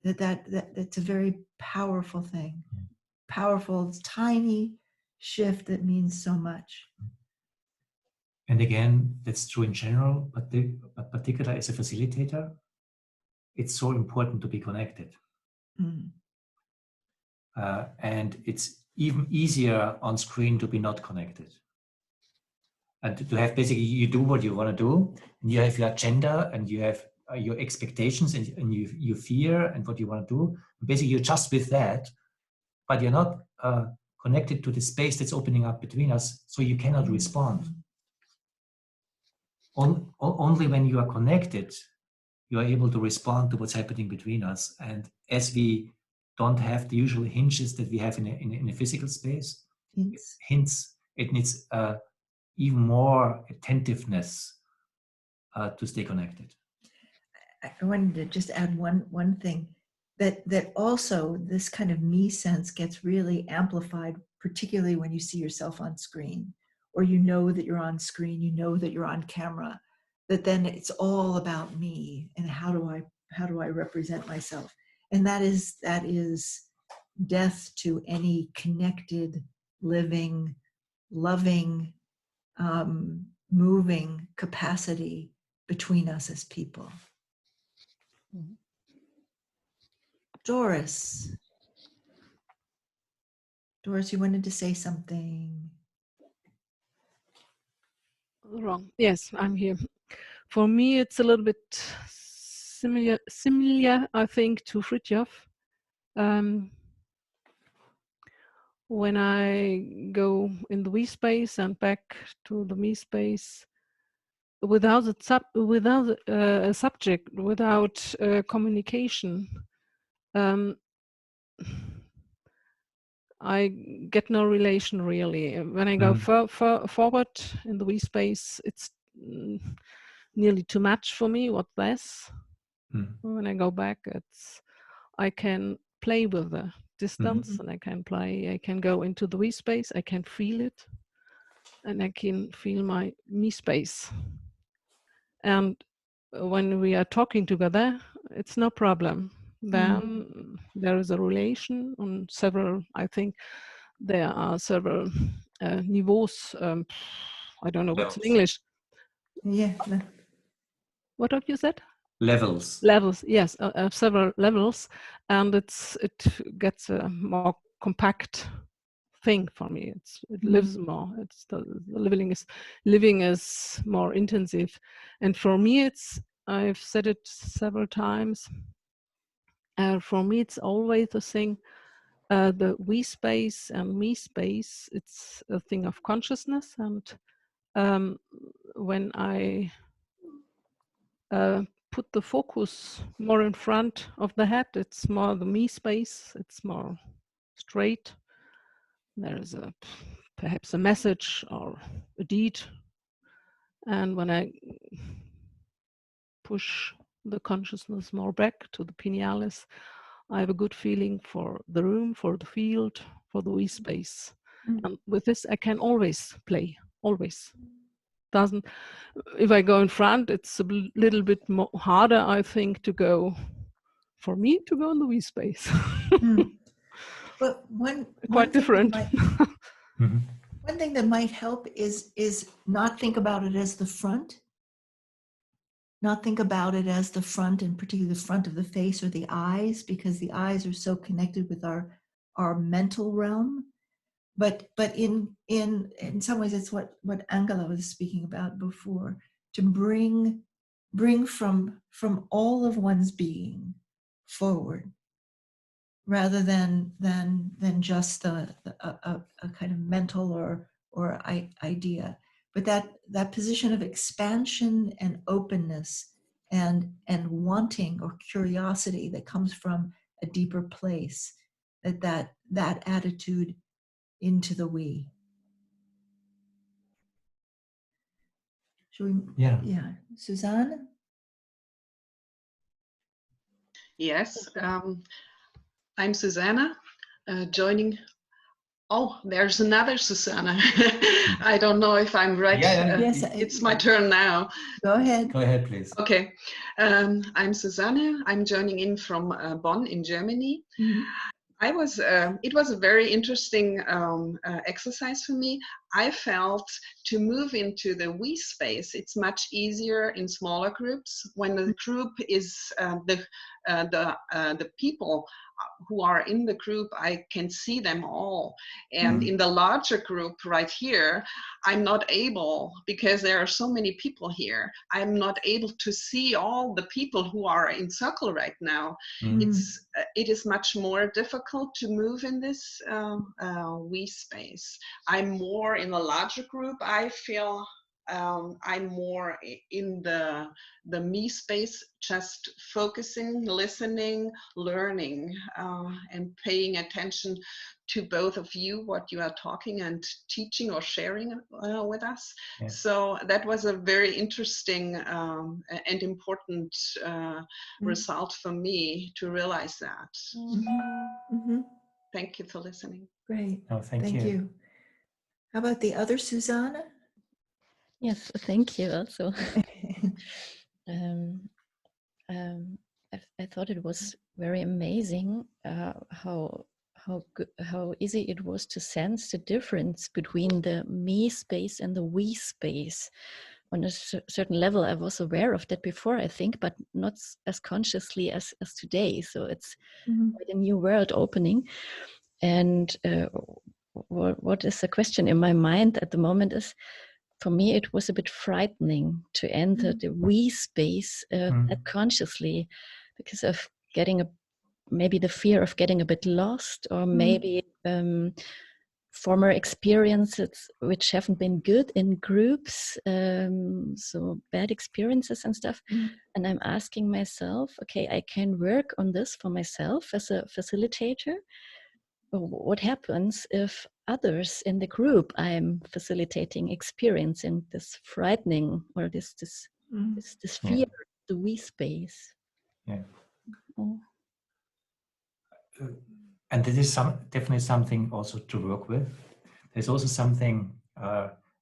That's a very powerful thing. Powerful, tiny shift that means so much. And again, that's true in general, but particularly as a facilitator, it's so important to be connected. And it's even easier on screen to be not connected. And to have basically, you do what you want to do, and you have your agenda, and you have your expectations, and you fear, and what you want to do. Basically, you're just with that, but you're not connected to the space that's opening up between us, so you cannot respond. Only when you are connected, you are able to respond to what's happening between us. And as we don't have the usual hinges that we have in a physical space, hints, it needs even more attentiveness to stay connected. I wanted to just add one thing, that also this kind of me sense gets really amplified, particularly when you see yourself on screen, or you know that you're on screen, you know that you're on camera, that then it's all about me and how do I represent myself. And that is death to any connected, living, loving, moving capacity between us as people. Doris, you wanted to say something. Wrong. Yes, I'm here. For me, it's a little bit similar, I think, to Fritjof. When I go in the we space and back to the me space, without a subject, without communication, I get no relation really. When I go forward in the we space, it's nearly too much for me. What less? When I go back, I can play with the distance, and I can go into the we space. I can feel it, and I can feel my me space. And when we are talking together, it's no problem. Then there is a relation on several, I think there are several niveaus. I don't know what's in English. Yeah. What have you said? Levels. Levels, yes, several levels, and it gets a more compact thing for me. It lives more. It's the living is more intensive, and for me, I've said it several times. For me, it's always the thing. The we space and me space. It's a thing of consciousness, and when I put the focus more in front of the head, it's more the me space, it's more straight. There is perhaps a message or a deed. And when I push the consciousness more back to the pinealis, I have a good feeling for the room, for the field, for the we space. And with this, I can always play, always. If I go in front, it's a little bit more harder, I think, for me to go in the we space. But quite different. One thing that might help is not think about it as the front, not think about it as the front, and particularly the front of the face or the eyes, because the eyes are so connected with our mental realm. But in some ways, it's what Angela was speaking about before, to bring from all of one's being forward, rather than just a kind of mental or idea, but that position of expansion and openness and wanting or curiosity that comes from a deeper place, that attitude into the we. Should we? Yeah. Suzanne? Yes, I'm Susanna, joining. Oh, there's another Susanna. I don't know if I'm right. Yes, it's my turn now. Go ahead. Go ahead, please. Okay. I'm Susanna. I'm joining in from Bonn in Germany. It was a very interesting exercise for me. I felt to move into the we space, it's much easier in smaller groups when the group is the people who are in the group, I can see them all. And in the larger group right here, I'm not able, because there are so many people here, I'm not able to see all the people who are in circle right now. It is much more difficult to move in this we space. I'm more in a larger group. I feel I'm more in the me space, just focusing, listening, learning, and paying attention to both of you, what you are talking and teaching or sharing with us. Yeah. So that was a very interesting and important result for me to realize that. Thank you for listening. Great. Oh, thank you. How about the other Susanna? Yes, thank you also. I thought it was very amazing how easy it was to sense the difference between the me space and the we space. On a certain level, I was aware of that before, I think, but not as consciously as today. So it's quite a new world opening. And what is the question in my mind at the moment is, for me, it was a bit frightening to enter the we space that consciously, because of maybe the fear of getting a bit lost, or maybe former experiences which haven't been good in groups, so bad experiences and stuff. And I'm asking myself, okay, I can work on this for myself as a facilitator. What happens if others in the group I'm facilitating experiencing this frightening or this fear of the we space? Yeah. And this is definitely something also to work with. There's also something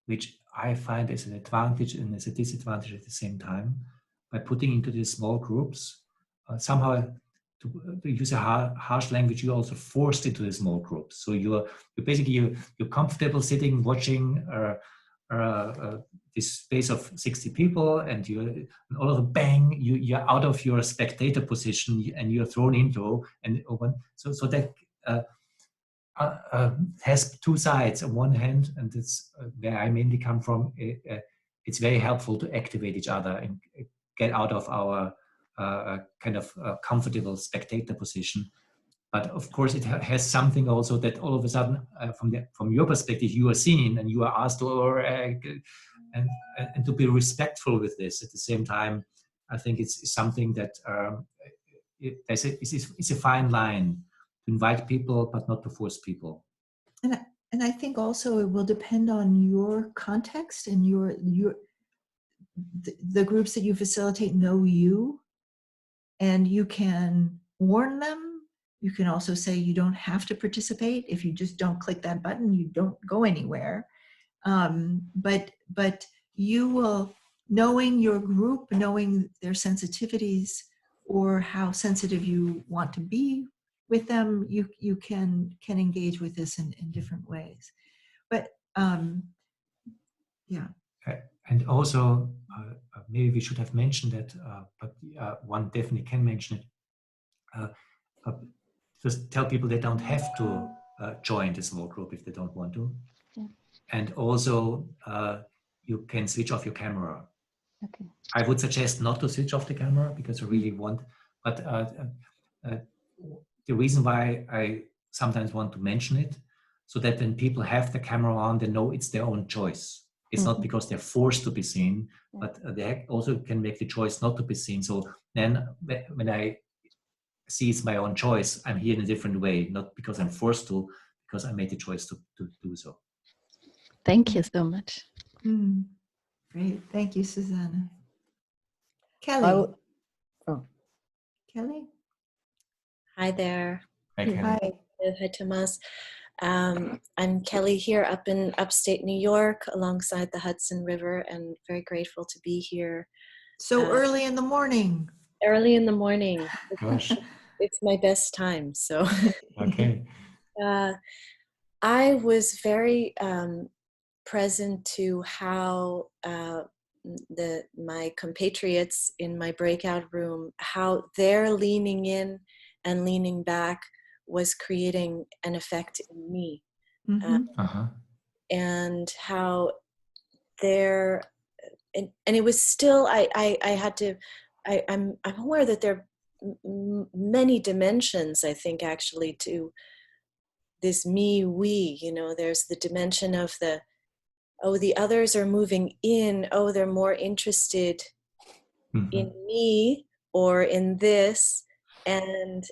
which I find is an advantage and is a disadvantage at the same time. By putting into these small groups, somehow, to use a harsh language, you're also forced into the small groups. So you're comfortable sitting, watching this space of 60 people, and all of a bang, you're out of your spectator position and you're thrown into, and so that has two sides. On one hand, and it's where I mainly come from, it's very helpful to activate each other and get out of our kind of comfortable spectator position. But of course, it has something also that all of a sudden, from your perspective, you are seen and you are asked to, and to be respectful with this. At the same time, I think it's something that it's a fine line to invite people, but not to force people. And I think also it will depend on your context and the groups that you facilitate know you, and you can warn them. You can also say you don't have to participate. If you just don't click that button, you don't go anywhere. But you will, knowing your group, knowing their sensitivities or how sensitive you want to be with them, you can engage with this in different ways. But yeah. And also, maybe we should have mentioned that, but one definitely can mention it. Just tell people they don't have to join the small group if they don't want to. Yeah. And also, you can switch off your camera. Okay. I would suggest not to switch off the camera because I really want, but the reason why I sometimes want to mention it, so that when people have the camera on, they know it's their own choice. It's not because they're forced to be seen, but they also can make the choice not to be seen. So then when I see it's my own choice, I'm here in a different way, not because I'm forced to, because I made the choice to do so. Thank you so much. Great. Thank you, Susanna. Kelly. Kelly? Hi there. Hi, Kelly. Hi. Hi, Thomas. I'm Kelly here up in upstate New York alongside the Hudson River, and very grateful to be here. So early in the morning. Early in the morning. Gosh. It's my best time. So okay. I was very present to how my compatriots in my breakout room, how their leaning in and leaning back was creating an effect in me. And how there, and it was still, I'm aware that there are many dimensions, I think, actually, to this me, we, there's the dimension of the others are moving in, they're more interested in me or in this. And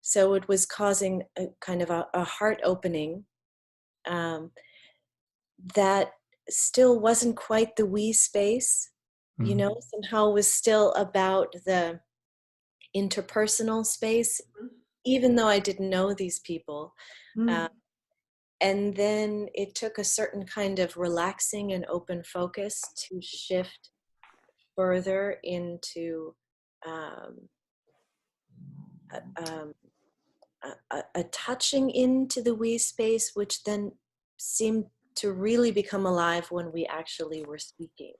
so it was causing a kind of a heart opening that still wasn't quite the we space, somehow was still about the interpersonal space, even though I didn't know these people. And then it took a certain kind of relaxing and open focus to shift further into a touching into the we space, which then seemed to really become alive when we actually were speaking.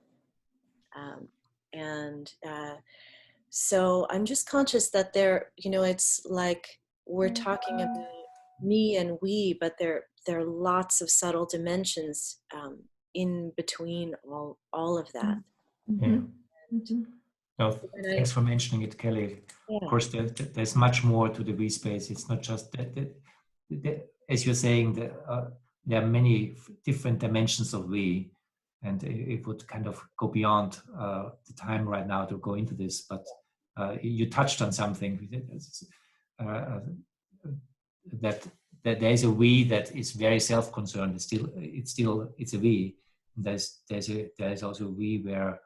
So I'm just conscious that there, it's like we're talking about me and we, but there are lots of subtle dimensions in between all of that. No, thanks for mentioning it, Kelly. Yeah. Of course, there's much more to the we space. It's not just as you're saying, there are many different dimensions of we, and it would kind of go beyond the time right now to go into this. But you touched on something that there is a we that is very self-concerned. It's a we. There's also a we where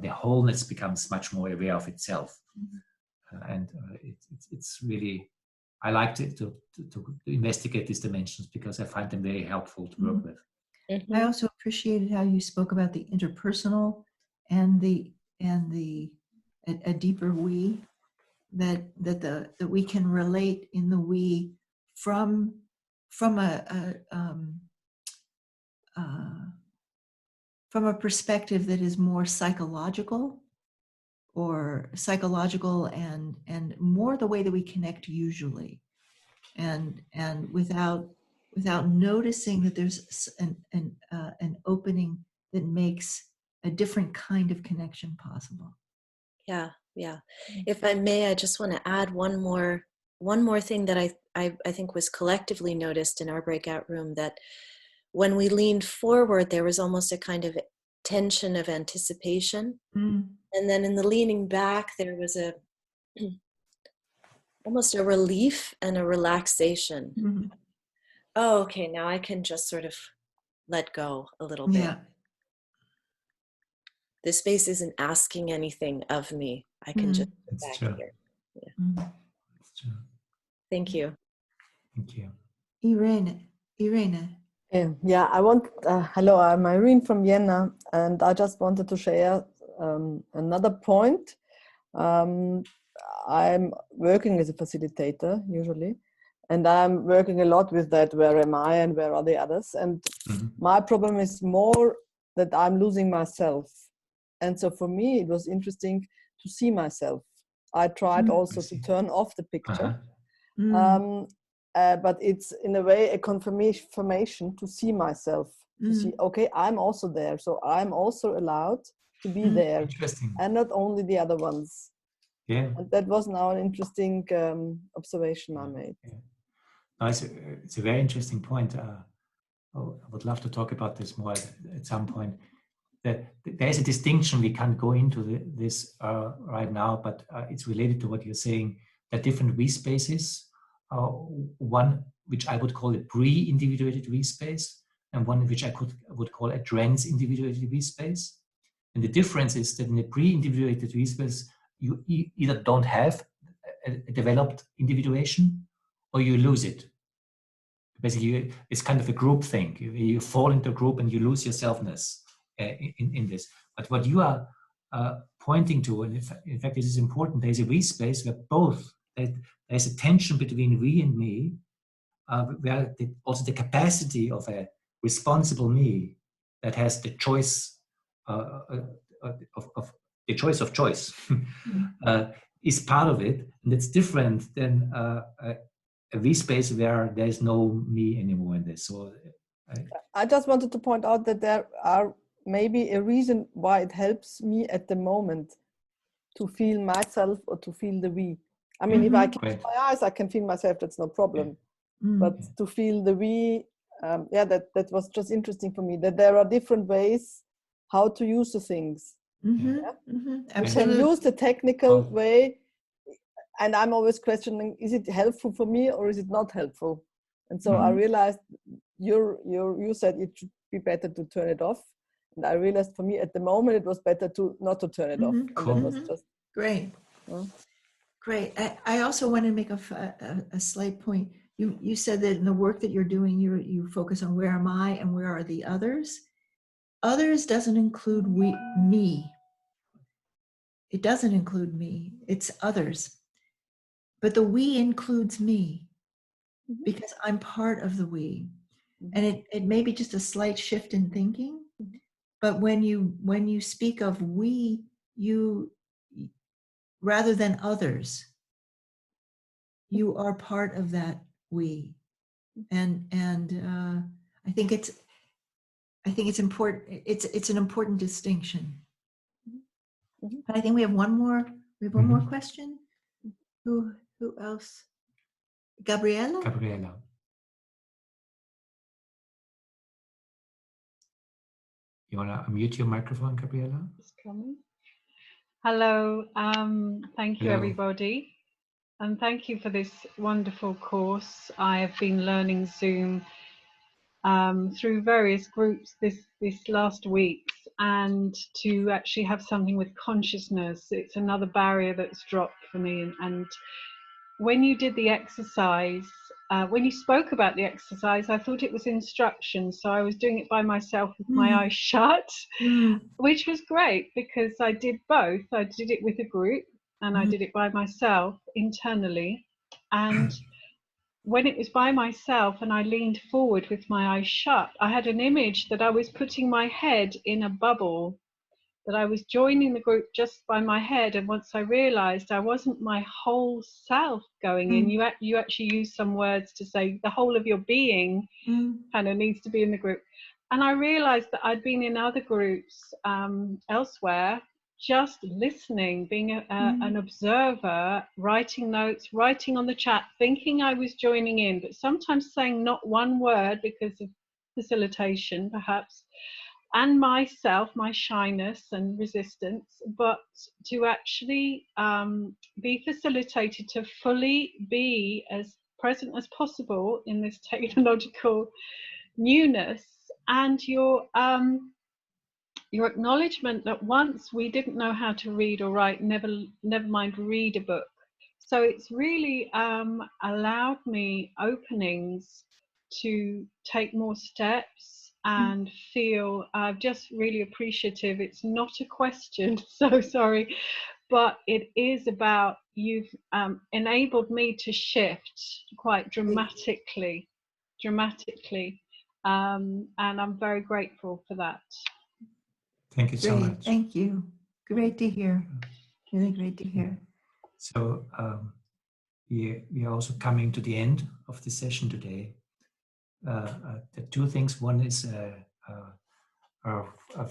the wholeness becomes much more aware of itself, and it's really, I like to investigate these dimensions because I find them very helpful to work with. I also appreciated how you spoke about the interpersonal and a deeper we, that we can relate in the we from a perspective that is more psychological and more the way that we connect usually, and without noticing that there's an opening that makes a different kind of connection possible. Yeah. If I may, I just want to add one more thing that I think was collectively noticed in our breakout room, that when we leaned forward, there was almost a kind of tension of anticipation. And then in the leaning back, there was almost a relief and a relaxation. Oh, okay, now I can just sort of let go a little bit. This space isn't asking anything of me. I can just sit back here. Yeah. That's true. Thank you. Thank you. Irene. Yeah, I want, hello, I'm Irene from Vienna, and I just wanted to share another point. I'm working as a facilitator usually, and I'm working a lot with that, where am I and where are the others? And my problem is more that I'm losing myself. And so for me, it was interesting to see myself. I tried also to turn off the picture. But it's in a way a confirmation to see myself, to see, okay, I'm also there. So I'm also allowed to be there. Interesting. And not only the other ones. Yeah. And that was now an interesting observation I made. Yeah. No, it's a very interesting point. I would love to talk about this more at some point. There is a distinction, we can't go into this right now, but it's related to what you're saying. There are different we spaces. One which I would call a pre-individuated we space, and one which I would call a trans-individuated we space. And the difference is that in a pre-individuated we space, you either don't have a developed individuation or you lose it. Basically, it's kind of a group thing. You fall into a group and you lose your selfness in this. But what you are pointing to, and in fact, this is important, there's a we space where both, there's a tension between we and me, where also the capacity of a responsible me that has the choice of the choice of choice is part of it, and it's different than a V space where there is no me anymore in this. So I just wanted to point out that there are maybe a reason why it helps me at the moment to feel myself or to feel the we. I mean, if I close my eyes, I can feel myself, that's no problem. But to feel the we, yeah, that was just interesting for me, that there are different ways how to use the things. You can use the technical way, and I'm always questioning, is it helpful for me or is it not helpful? And so I realized you said it should be better to turn it off. And I realized for me at the moment, it was better to not to turn it off. And that was just great. Great. I also want to make a slight point. You said that in the work that you're doing, you focus on where am I and where are the others. Others doesn't include me. It doesn't include me. It's others. But the we includes me because I'm part of the we. And it may be just a slight shift in thinking, but when you speak of we, you rather than others, you are part of that we. And I think it's important. It's an important distinction. But I think we have one more. We have one more question. Who else? Gabriela. Gabriela. You want to unmute your microphone, Gabriela? It's coming. Hello. Thank you, Hello. everybody. And thank you for this wonderful course. I have been learning Zoom through various groups this last week, and to actually have something with consciousness, it's another barrier that's dropped for me. And when you did the exercise, when you spoke about the exercise, I thought it was instructions. So I was doing it by myself with my eyes shut, which was great because I did both. I did it with a group and I did it by myself internally. And when it was by myself and I leaned forward with my eyes shut, I had an image that I was putting my head in a bubble, that I was joining the group just by my head. And once I realized I wasn't my whole self going in, you actually use some words to say the whole of your being kind of needs to be in the group. And I realized that I'd been in other groups elsewhere, just listening, being an observer, writing notes, writing on the chat, thinking I was joining in, but sometimes saying not one word because of facilitation, perhaps, and myself, my shyness and resistance, but to actually be facilitated to fully be as present as possible in this technological newness. And your acknowledgement that once we didn't know how to read or write, never mind read a book. So it's really allowed me openings to take more steps and feel just really appreciative. It's not a question, so sorry, but it is about you've enabled me to shift quite dramatically, and I'm very grateful for that. Thank you so much. Thank you. Great to hear. Really great to hear. So we are also coming to the end of the session today. The two things. One is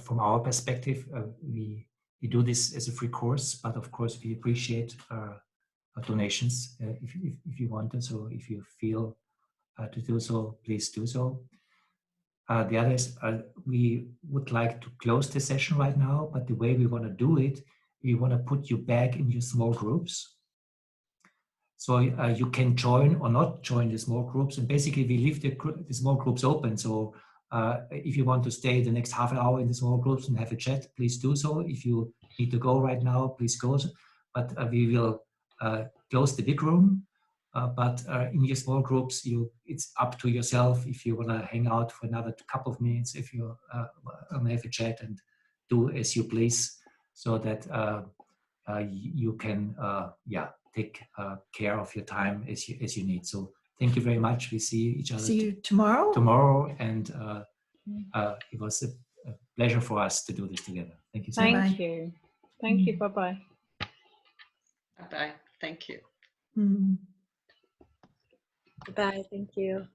from our perspective, we do this as a free course, but of course we appreciate donations if you want to. So if you feel to do so, please do so. The other is we would like to close the session right now, but the way we want to do it, we want to put you back in your small groups. So you can join or not join the small groups. And basically we leave the small groups open. So if you want to stay the next half an hour in the small groups and have a chat, please do so. If you need to go right now, please go. But we will close the big room. But in your small groups, it's up to yourself if you want to hang out for another couple of minutes, if you want to have a chat and do as you please, so that you can take care of your time as you need. So thank you very much. We see each other. See you tomorrow. Tomorrow, and it was a pleasure for us to do this together. Thank you so Thank much. you. Thank you. Bye-bye. Bye. Thank you. Mm. Bye. Thank you.